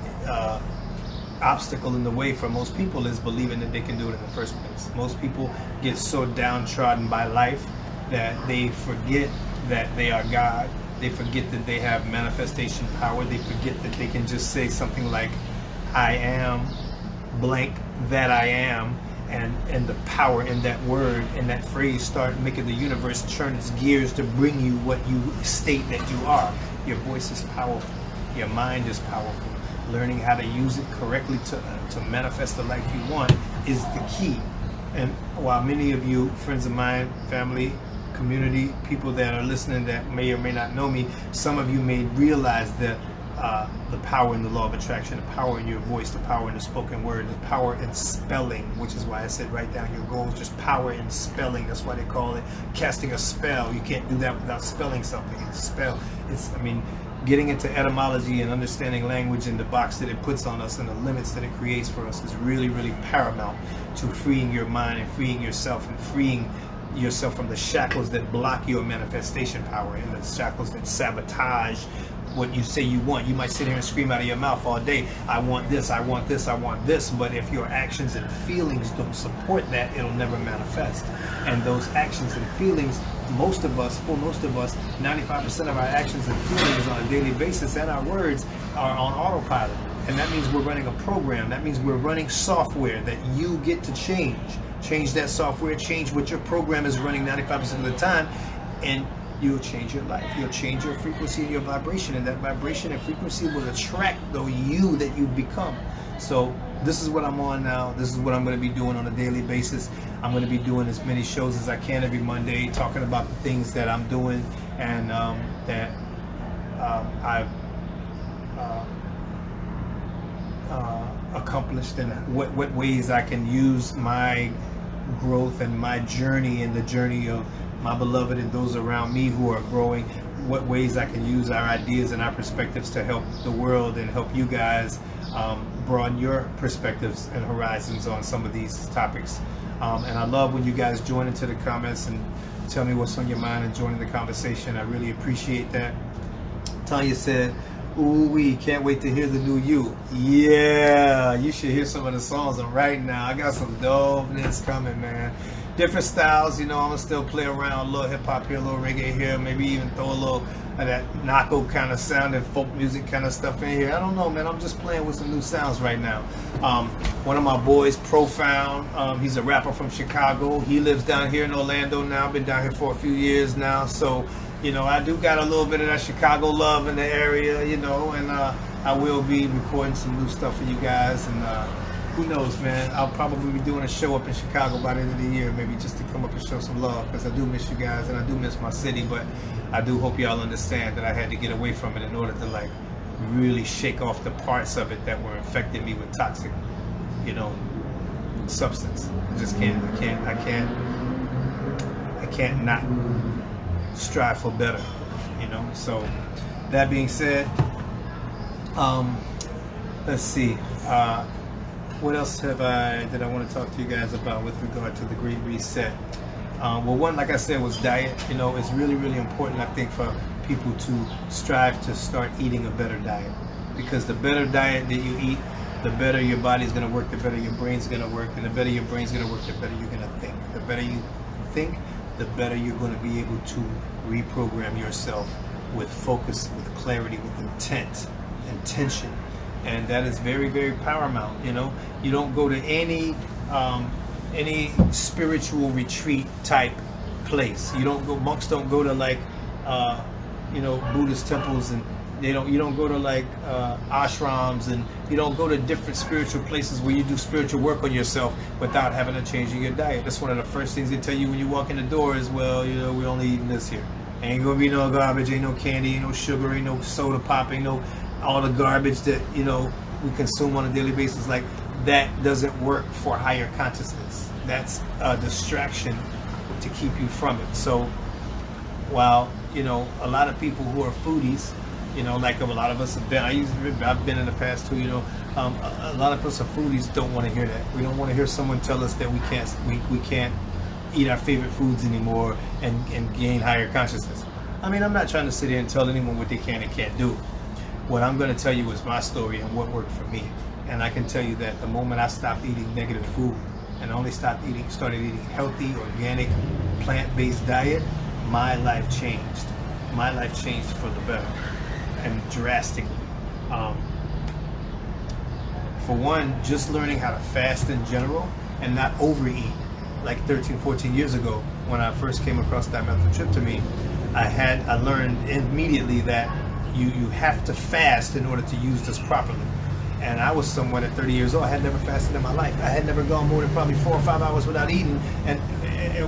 obstacle in the way for most people is believing that they can do it in the first place. Most people get so downtrodden by life that they forget that they are God. They forget that they have manifestation power. They forget that they can just say something like, I am blank that I am, and the power in that word and that phrase start making the universe turn its gears to bring you what you state that you are. Your voice is powerful. Your mind is powerful. Learning how to use it correctly to manifest the life you want is the key. And while many of you, friends of mine, family, community, people that are listening that may or may not know me, some of you may realize that the power in the law of attraction, the power in your voice, the power in the spoken word, the power in spelling, which is why I said write down your goals. Just power in spelling. That's why they call it casting a spell. You can't do that without spelling something. It's spell. I mean, getting into etymology and understanding language and the box that it puts on us and the limits that it creates for us is really paramount to freeing your mind and freeing yourself and freeing yourself from the shackles that block your manifestation power and the shackles that sabotage what you say you want. You might sit here and scream out of your mouth all day, I want this, I want this, I want this, but if your actions and feelings don't support that, it'll never manifest. And those actions and feelings, most of us, 95% of our actions and feelings on a daily basis and our words are on autopilot. And that means we're running a program. That means we're running software that you get to change. Change that software, change what your program is running 95% of the time, and you'll change your life. You'll change your frequency and your vibration, and that vibration and frequency will attract the you that you've become. So this is what I'm on now. This is what I'm going to be doing on a daily basis. I'm going to be doing as many shows as I can every Monday, talking about the things that I'm doing and that I've accomplished, and what ways I can use my growth and my journey and the journey of my beloved and those around me who are growing, what ways I can use our ideas and our perspectives to help the world and help you guys broaden your perspectives and horizons on some of these topics. And I love when you guys join into the comments and tell me what's on your mind and join in the conversation. I really appreciate that. Tanya said, ooh, we can't wait to hear the new you. Yeah, you should hear some of the songs right now. I got some dopeness coming, man. Different styles, you know, I'm gonna still play around, a little hip hop here, a little reggae here, maybe even throw a little of that knocko kind of sound and folk music kind of stuff in here. I don't know, man, I'm just playing with some new sounds right now. One of my boys, Profound, he's a rapper from Chicago. He lives down here in Orlando now, been down here for a few years now, so you know, I do got a little bit of that Chicago love in the area, you know, and I will be recording some new stuff for you guys, and who knows, man, I'll probably be doing a show up in Chicago by the end of the year, maybe just to come up and show some love, because I do miss you guys, and I do miss my city, but I do hope y'all understand that I had to get away from it in order to, like, really shake off the parts of it that were infecting me with toxic, you know, substance. I just can't, I can't not strive for better, you know. So that being said, let's see, what else did I want to talk to you guys about with regard to the Great Reset? Well, one, like I said, was diet. You know, it's really, really important, I think, for people to strive to start eating a better diet, because the better diet that you eat, the better your body's going to work, the better your brain's going to work, and the better your brain's going to work, the better you're going to think. The better you think, the better you're going to be able to reprogram yourself with focus, with clarity, with intent, intention. And that is very, very paramount. You know, you don't go to any spiritual retreat type place. You don't go, monks don't go to, like, you know, Buddhist temples, and you don't go to, like, ashrams, and you don't go to different spiritual places where you do spiritual work on yourself without having to change your diet. That's one of the first things they tell you when you walk in the door is, well, you know, we're only eating this here. Ain't gonna be no garbage, ain't no candy, ain't no sugar, ain't no soda pop, ain't no all the garbage that, you know, we consume on a daily basis. Like, that doesn't work for higher consciousness. That's a distraction to keep you from it. So while, you know, a lot of people who are foodies, you know, like a lot of us have been, I've been in the past too, you know, a lot of us are foodies, don't want to hear that. We don't want to hear someone tell us that we can't eat our favorite foods anymore and gain higher consciousness. I mean, I'm not trying to sit here and tell anyone what they can and can't do. What I'm going to tell you is my story and what worked for me. And I can tell you that the moment I stopped eating negative food and only started eating healthy, organic, plant-based diet, my life changed. My life changed for the better, and drastically. For one, just learning how to fast in general and not overeat. Like 13, 14 years ago, when I first came across dimethyltryptamine, I learned immediately that you have to fast in order to use this properly. And I was someone at 30 years old, I had never fasted in my life. I had never gone more than probably 4 or 5 hours without eating and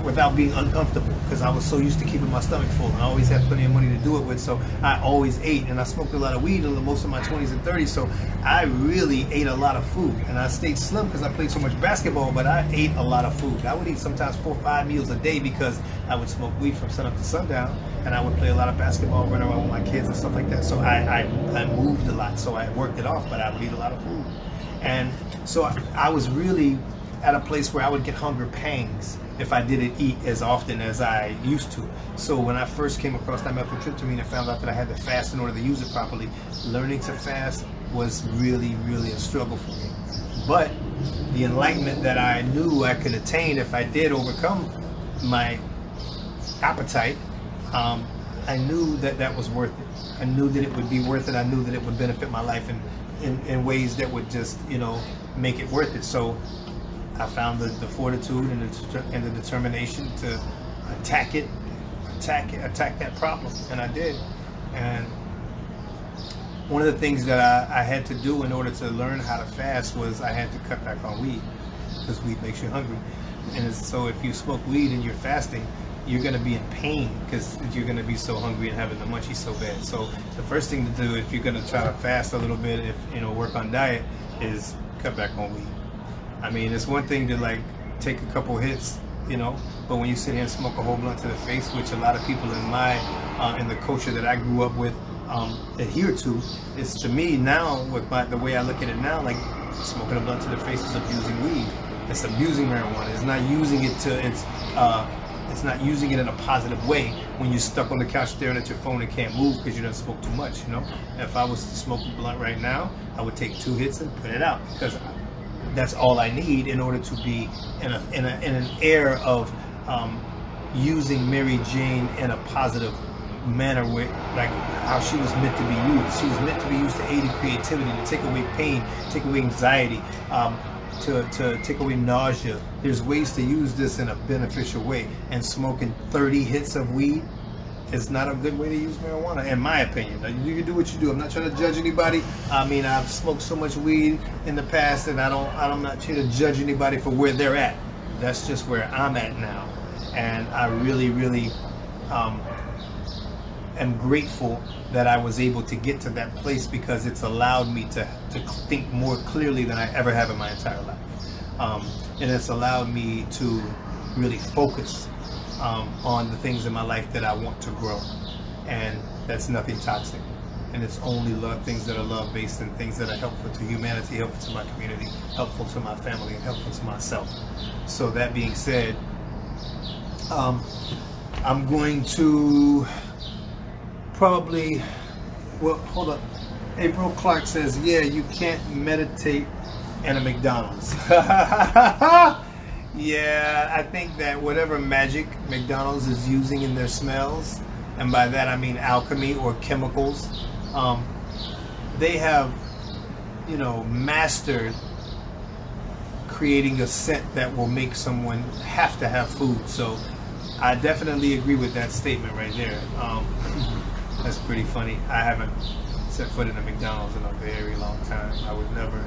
without being uncomfortable, because I was so used to keeping my stomach full. And I always had plenty of money to do it with, so I always ate. And I smoked a lot of weed in most of my 20s and 30s, so I really ate a lot of food. And I stayed slim because I played so much basketball, but I ate a lot of food. I would eat sometimes 4 or 5 meals a day because I would smoke weed from sun up to sundown, and I would play a lot of basketball, run around with my kids and stuff like that. So I moved a lot, so I worked it off, but I would eat a lot of food. And so I was really at a place where I would get hunger pangs if I didn't eat as often as I used to. So when I first came across dimethyltryptamine and found out that I had to fast in order to use it properly, learning to fast was really, really a struggle for me. But the enlightenment that I knew I could attain if I did overcome my appetite, I knew that that was worth it. I knew that it would be worth it. I knew that it would benefit my life in ways that would just, you know, make it worth it. So I found the fortitude and the determination to attack it attack that problem, and I did. And one of the things that I had to do in order to learn how to fast was I had to cut back on weed, because weed makes you hungry. And so if you smoke weed and you're fasting, you're going to be in pain because you're going to be so hungry and having the munchies so bad. So the first thing to do if you're going to try to fast a little bit, if work on diet, is cut back on weed. I mean, it's one thing to like take a couple hits, but when you sit here and smoke a whole blunt to the face, which a lot of people in the culture that I grew up with adhere to, is, to me now, with the way I look at it now, like smoking a blunt to the face is abusing weed. It's abusing marijuana. It's not using it it's not using it in a positive way when you're stuck on the couch staring at your phone and can't move because you don't smoke too much. If I was to smoke a blunt right now, I would take 2 hits and put it out, because that's all I need in order to be in an air of using Mary Jane in a positive manner, with like how she was meant to be used. She was meant to be used to aid in creativity, to take away pain, take away anxiety, to take away nausea. There's ways to use this in a beneficial way, and smoking 30 hits of weed is not a good way to use marijuana, in my opinion. Now, you can do what you do. I'm not trying to judge anybody. I mean, I've smoked so much weed in the past, and I'm not here to judge anybody for where they're at. That's just where I'm at now, and I really, really am grateful that I was able to get to that place, because it's allowed me to think more clearly than I ever have in my entire life. And it's allowed me to really focus on the things in my life that I want to grow. And that's nothing toxic. And it's only things that are love-based, and things that are helpful to humanity, helpful to my community, helpful to my family, and helpful to myself. So that being said, I'm going to probably, well, hold up. April Clark says, yeah, you can't meditate in a McDonald's. Yeah, I think that whatever magic McDonald's is using in their smells, and by that I mean alchemy or chemicals, they have, mastered creating a scent that will make someone have to have food. So I definitely agree with that statement right there. That's pretty funny. I haven't set foot in a McDonald's in a very long time. I would never,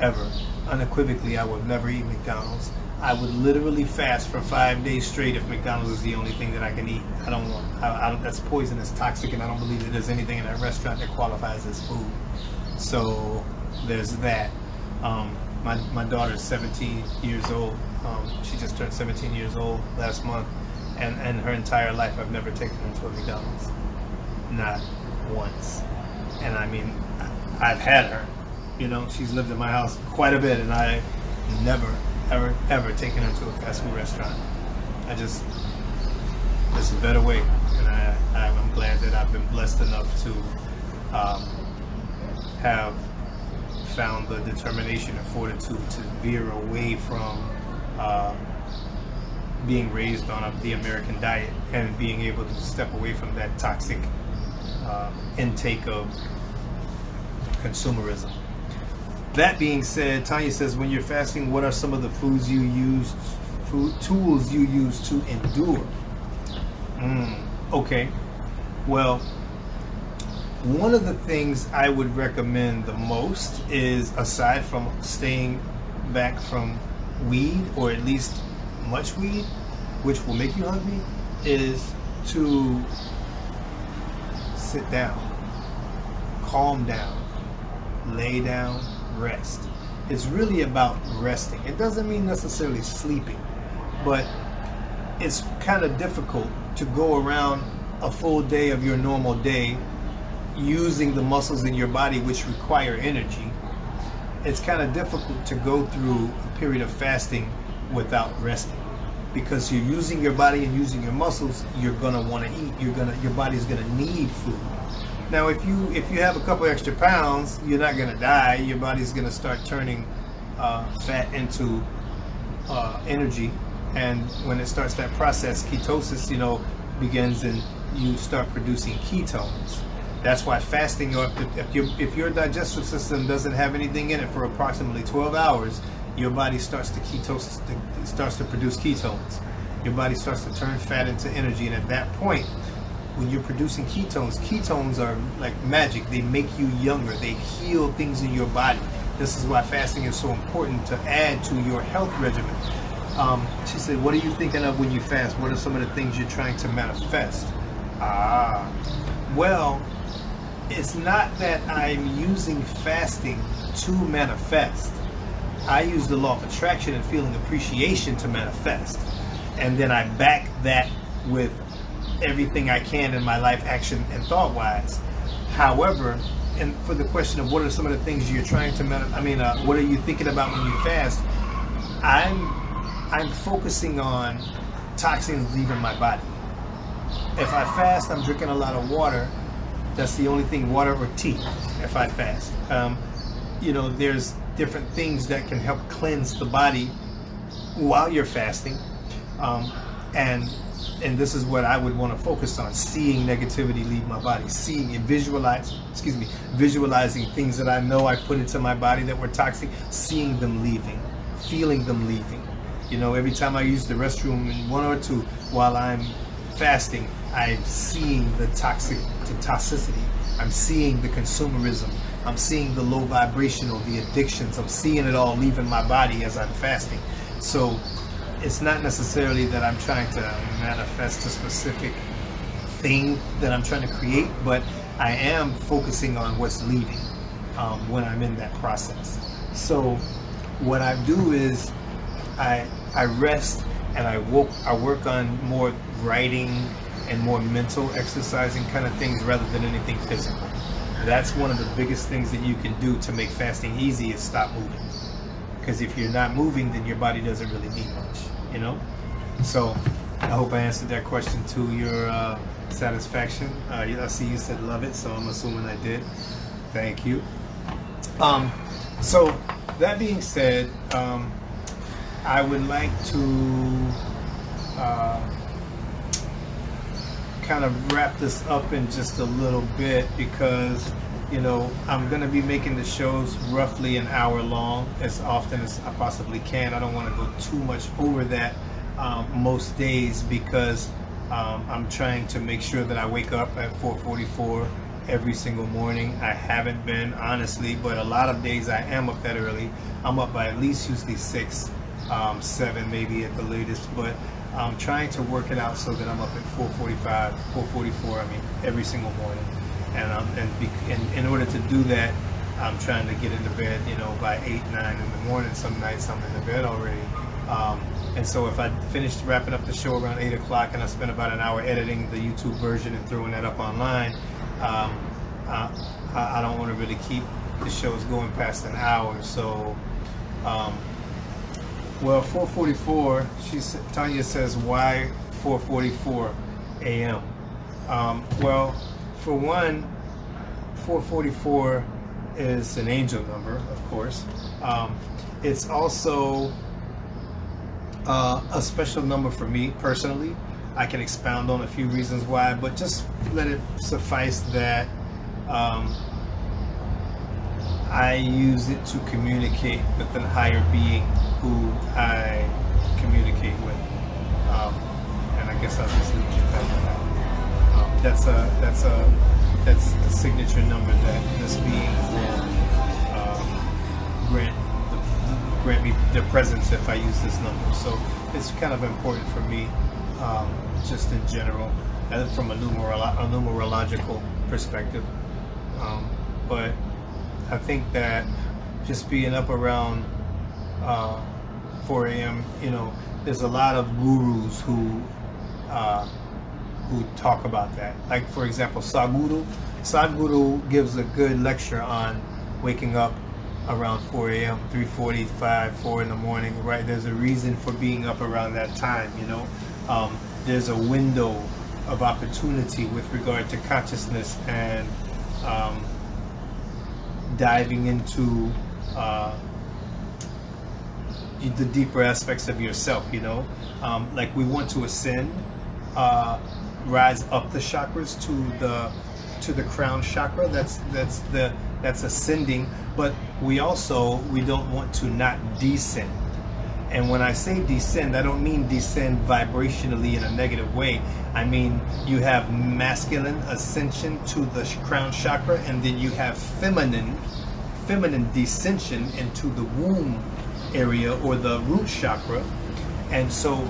ever, unequivocally, I would never eat McDonald's. I would literally fast for 5 days straight if McDonald's is the only thing that I can eat. I don't, that's poisonous, toxic, and I don't believe that there's anything in that restaurant that qualifies as food. So there's that. My daughter's 17 years old. She just turned 17 years old last month, and her entire life I've never taken her to a McDonald's. Not once. And I mean, I've had her. She's lived in my house quite a bit, and I never, ever taken her to a fast food restaurant. There's a better way, and I'm glad that I've been blessed enough to have found the determination and fortitude to veer away from being raised on the American diet, and being able to step away from that toxic intake of consumerism. That being said, Tanya says, when you're fasting, what are some of the tools you use to endure? Okay. Well, one of the things I would recommend the most is, aside from staying back from weed, or at least much weed, which will make you hungry, is to sit down, calm down, lay down, rest. It's really about resting. It doesn't mean necessarily sleeping, but it's kind of difficult to go around a full day of your normal day using the muscles in your body which require energy. It's kind of difficult to go through a period of fasting without resting, because you're using your body and using your muscles. You're gonna want to eat. Your body's gonna need food. Now, if you have a couple extra pounds, you're not gonna die. Your body's gonna start turning fat into energy, and when it starts that process, ketosis, begins, and you start producing ketones. That's why fasting, or if your digestive system doesn't have anything in it for approximately 12 hours, your body starts to produce ketones. your body starts to turn fat into energy. And at that point, when you're producing ketones are like magic. They make you younger. They heal things in your body. This is why fasting is so important to add to your health regimen. She said, what are you thinking of when you fast? What are some of the things you're trying to manifest? Well, it's not that I'm using fasting to manifest. I use the law of attraction and feeling appreciation to manifest. And then I back that with everything I can in my life, action and thought wise. However, and for the question of what are some of the things you're trying to what are you thinking about when you fast? I'm focusing on toxins leaving my body. If I fast, I'm drinking a lot of water. That's the only thing, water or tea, if I fast. There's different things that can help cleanse the body while you're fasting. And this is what I would want to focus on: seeing negativity leave my body, seeing and visualizing things that I know I put into my body that were toxic, seeing them leaving, feeling them leaving. Every time I use the restroom in 1 or 2 while I'm fasting, I'm seeing the toxicity. I'm seeing the consumerism. I'm seeing the low vibrational, the addictions. I'm seeing it all leaving my body as I'm fasting. So it's not necessarily that I'm trying to manifest a specific thing that I'm trying to create, but I am focusing on what's leaving when I'm in that process. So what I do is I rest and I work on more writing and more mental exercising kind of things rather than anything physical. That's one of the biggest things that you can do to make fasting easy, is stop moving. Because if you're not moving, then your body doesn't really need much, So I hope I answered that question to your satisfaction. I see you said love it, so I'm assuming I did. Thank you. So that being said, I would like to kind of wrap this up in just a little bit, because I'm going to be making the shows roughly an hour long as often as I possibly can. I don't want to go too much over that most days, because I'm trying to make sure that I wake up at 4:44 every single morning. I haven't been, honestly, but a lot of days I am up that early. I'm up by at least usually 6, 7 maybe at the latest, but I'm trying to work it out so that I'm up at 4:45, 4:44, every single morning. And in order to do that, I'm trying to get into bed, by 8, 9 in the morning. Some nights I'm in the bed already. And so if I finished wrapping up the show around 8 o'clock and I spent about an hour editing the YouTube version and throwing that up online, I don't want to really keep the shows going past an hour. So, 4:44, Tanya says, why 4:44 a.m.? For one, 4:44 is an angel number, of course. It's also a special number for me personally. I can expound on a few reasons why, but just let it suffice that I use it to communicate with a higher being who I communicate with, and I guess I'll just leave it at that. That's a signature number that this being will grant me their presence if I use this number. So it's kind of important for me, just in general, and from a numerological perspective. But I think that just being up around 4 a.m., there's a lot of gurus who talk about that. Like, for example, Sadhguru gives a good lecture on waking up around 4 a.m., 3:45, 4 in the morning, right? There's a reason for being up around that time, There's a window of opportunity with regard to consciousness and diving into the deeper aspects of yourself, like we want to ascend, rise up the chakras to the crown chakra. That's ascending, but we don't want to not descend. And when I say descend, I don't mean descend vibrationally in a negative way. I mean, you have masculine ascension to the crown chakra, and then you have feminine descension into the womb area or the root chakra. And so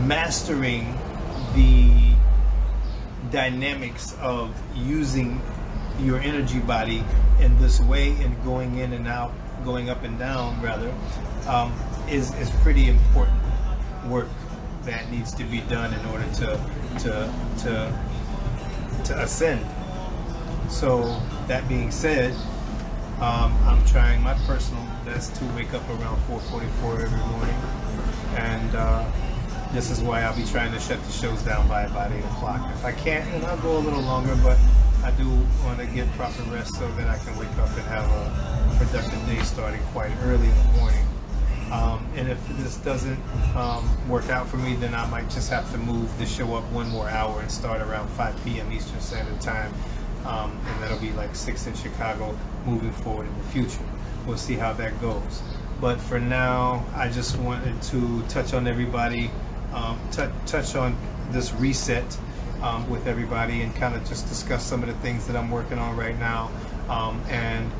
mastering the dynamics of using your energy body in this way and going in and out, going up and down rather, is pretty important work that needs to be done in order to ascend. So that being said, I'm trying my personal best to wake up around 4:44 every morning, and this is why I'll be trying to shut the shows down by about 8 o'clock. If I can't, and I'll go a little longer, but I do want to get proper rest so that I can wake up and have a productive day starting quite early in the morning. And if this doesn't work out for me, then I might just have to move the show up one more hour and start around 5 p.m. Eastern Standard Time. And that'll be like 6 in Chicago moving forward in the future. We'll see how that goes. But for now, I just wanted to touch on everybody, touch on this reset with everybody, and kind of just discuss some of the things that I'm working on right now, and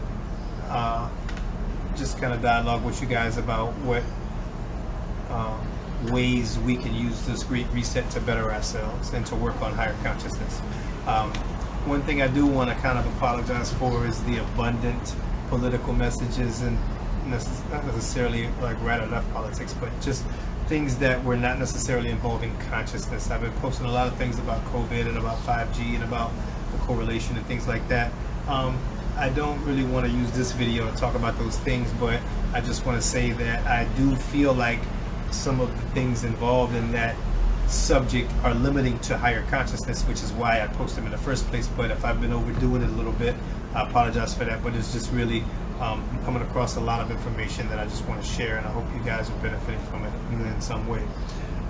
just kind of dialogue with you guys about what ways we can use this great reset to better ourselves and to work on higher consciousness. One thing I do want to kind of apologize for is the abundant political messages, and not necessarily like right or left politics, but just things that were not necessarily involving consciousness. I've been posting a lot of things about COVID and about 5G and about the correlation and things like that. I don't really want to use this video to talk about those things, but I just want to say that I do feel like some of the things involved in that subject are limiting to higher consciousness, which is why I post them in the first place. But if I've been overdoing it a little bit, I apologize for that, but it's just really I'm coming across a lot of information that I just want to share, and I hope you guys are benefiting from it in some way.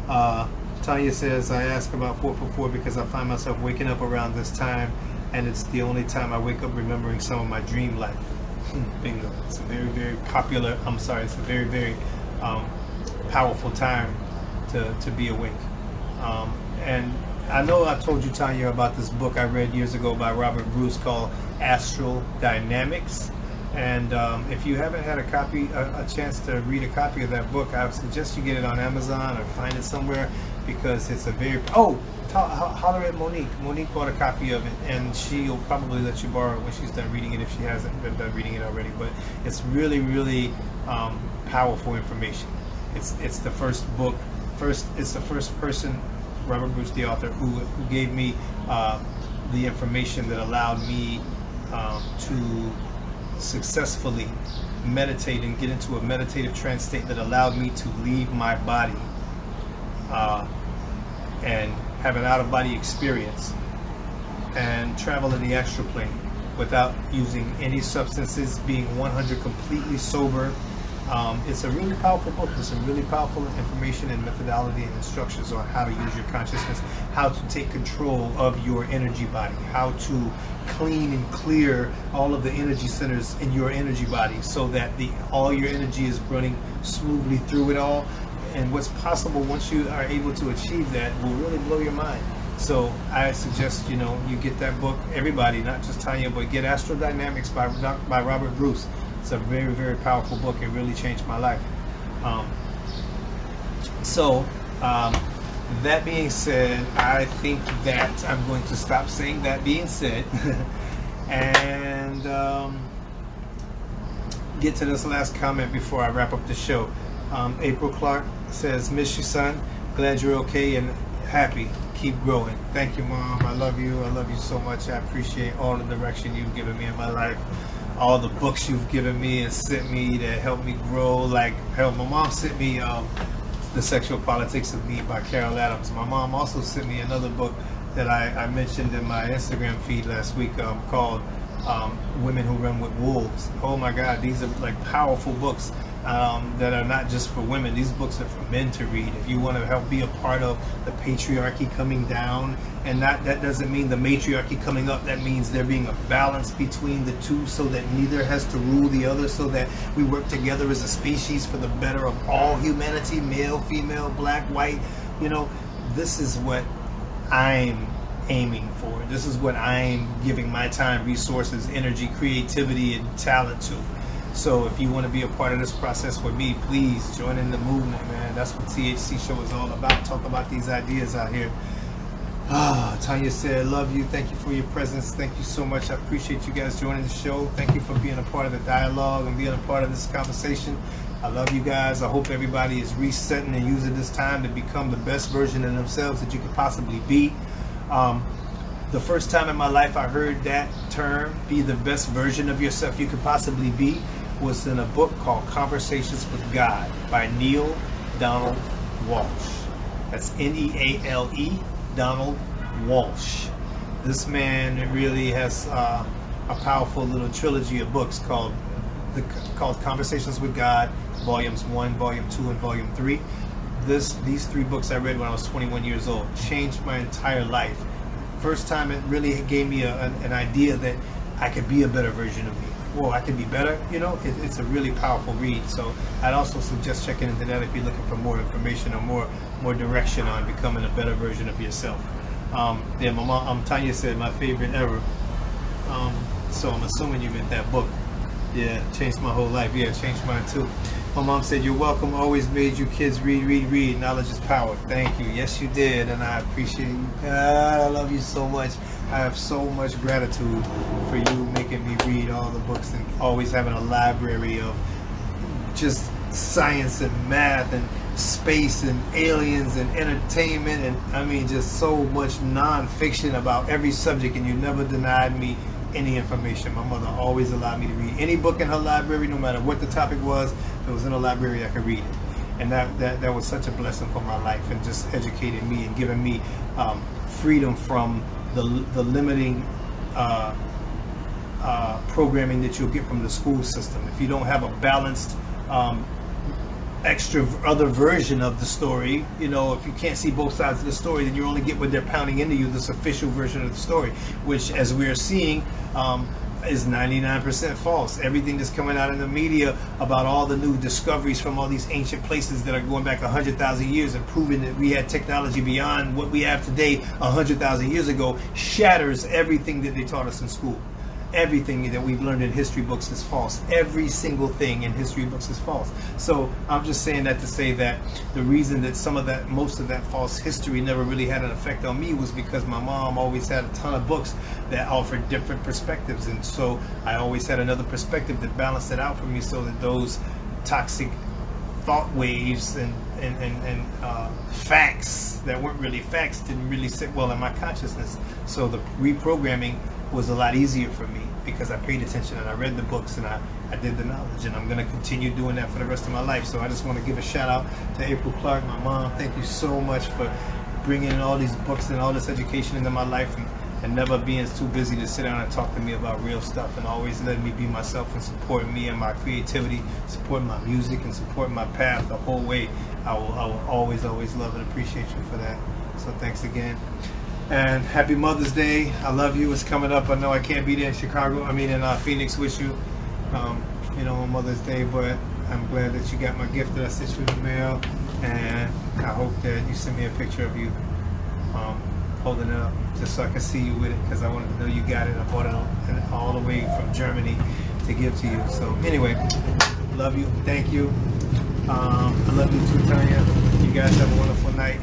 Tanya says, I ask about 444 because I find myself waking up around this time, and it's the only time I wake up remembering some of my dream life. Bingo. It's a very, very popular, it's a very, very powerful time to be awake. And I know I've told you, Tanya, about this book I read years ago by Robert Bruce called Astral Dynamics. And if you haven't had a chance to read a copy of that book, I would suggest you get it on Amazon or find it somewhere, because it's a very... holler at Monique. Monique bought a copy of it, and she'll probably let you borrow it when she's done reading it, if she hasn't been done reading it already. But it's really, really powerful information. It's the first book. It's the first person, Robert Bruce, the author, who gave me the information that allowed me to successfully meditate and get into a meditative trance state that allowed me to leave my body and have an out-of-body experience and travel in the astral plane without using any substances, being 100 completely sober. It's a really powerful book. There's some really powerful information and methodology and instructions on how to use your consciousness, how to take control of your energy body, how to clean and clear all of the energy centers in your energy body so that all your energy is running smoothly through it all. And what's possible once you are able to achieve that will really blow your mind. So I suggest, you get that book. Everybody, not just Tanya, but get Astral Dynamics by Robert Bruce. It's a very, very powerful book. It really changed my life. That being said, I think that I'm going to stop saying that being said and get to this last comment before I wrap up the show. April Clark says, miss you, son. Glad you're okay and happy. Keep growing. Thank you, Mom. I love you. I love you so much. I appreciate all the direction you've given me in my life, all the books you've given me and sent me to help me grow. Like, hell, my mom sent me The Sexual Politics of Me by Carol Adams. My mom also sent me another book that I mentioned in my Instagram feed last week called Women Who Run with Wolves. Oh my God, these are like powerful books. that are not just for women. These books are for men to read. If you want to help be a part of the patriarchy coming down, and that doesn't mean the matriarchy coming up. That means there being a balance between the two, so that neither has to rule the other, so that we work together as a species for the better of all humanity, male, female, black, white. You know, this is what I'm aiming for. This is what I'm giving my time, resources, energy, creativity, and talent to. So if you want to be a part of this process with me, please join in the movement, man. That's what THC show is all about. Talk about these ideas out here. Tanya said, love you. Thank you for your presence. Thank you so much. I appreciate you guys joining the show. Thank you for being a part of the dialogue and being a part of this conversation. I love you guys. I hope everybody is resetting and using this time to become the best version of themselves that you could possibly be. The first time in my life I heard that term, be the best version of yourself you could possibly be, was in a book called Conversations with God by Neale Donald Walsch. That's N-E-A-L-E, Donald Walsch. This man really has a powerful little trilogy of books called Conversations with God, Volumes 1, Volume 2, and Volume 3. These 3 books I read when I was 21 years old changed my entire life. First time it really gave me an idea that I could be a better version of me. Whoa, I could be better, you know? It's a really powerful read. So I'd also suggest checking into that if you're looking for more information or more direction on becoming a better version of yourself. Yeah, my mom, Tanya said my favorite ever. So I'm assuming you meant that book. Yeah, changed my whole life. Yeah, changed mine too. My mom said, you're welcome, always made you kids read. Knowledge is power. Thank you. Yes, you did, and I appreciate you. God, I love you so much. I have so much gratitude for you making me read all the books and always having a library of just science and math and space and aliens and entertainment, and I mean just so much non-fiction about every subject, and you never denied me any information. My mother always allowed me to read any book in her library, no matter what the topic was. If it was in a library, I could read it, and that was such a blessing for my life, and just educating me and giving me freedom from the limiting programming that you'll get from the school system. If you don't have a balanced extra other version of the story, you know, if you can't see both sides of the story, then you only get what they're pounding into you, this official version of the story, which, as we are seeing, is 99% false. Everything that's coming out in the media about all the new discoveries from all these ancient places that are going back 100,000 years and proving that we had technology beyond what we have today 100,000 years ago shatters everything that they taught us in school. Everything that we've learned in history books is false. Every single thing in history books is false. So I'm just saying that to say that the reason that most of that false history never really had an effect on me was because my mom always had a ton of books that offered different perspectives, and so I always had another perspective that balanced it out for me, so that those toxic thought waves and facts that weren't really facts didn't really sit well in my consciousness. So the reprogramming was a lot easier for me because I paid attention and I read the books and I did the knowledge, and I'm going to continue doing that for the rest of my life. So I just want to give a shout out to April Clark, my mom. Thank you so much for bringing all these books and all this education into my life, and never being too busy to sit down and talk to me about real stuff, and always letting me be myself and supporting me and my creativity, supporting my music and supporting my path the whole way. I will always love and appreciate you for that. So thanks again. And happy Mother's Day. I love you. It's coming up. I know I can't be there in in Phoenix with you, on Mother's Day, but I'm glad that you got my gift that I sent you in the mail, and I hope that you send me a picture of you holding it up, just so I can see you with it, because I wanted to know you got it. I bought it all the way from Germany to give to you. So anyway, love you. Thank you. I love you too, Tanya. You guys have a wonderful night.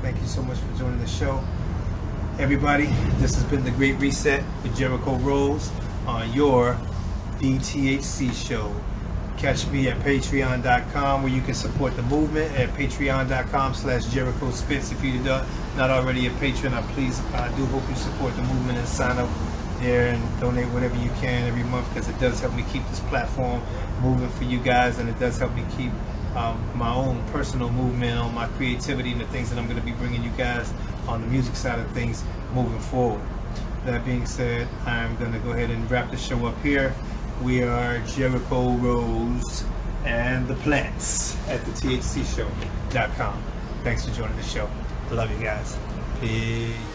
Thank you so much for joining the show. Everybody, this has been The Great Reset with Jericho Rose on your THC show. Catch me at patreon.com, where you can support the movement, at patreon.com/Jericho Spitz. If you're not already a patron, I do hope you support the movement and sign up there and donate whatever you can every month, because it does help me keep this platform moving for you guys, and it does help me keep my own personal movement on my creativity and the things that I'm going to be bringing you guys on the music side of things moving forward. That being said, I'm going to go ahead and wrap the show up here. We are Jericho Rose, and the plants at the THCshow.com. Thanks for joining the show. Love you guys. Peace.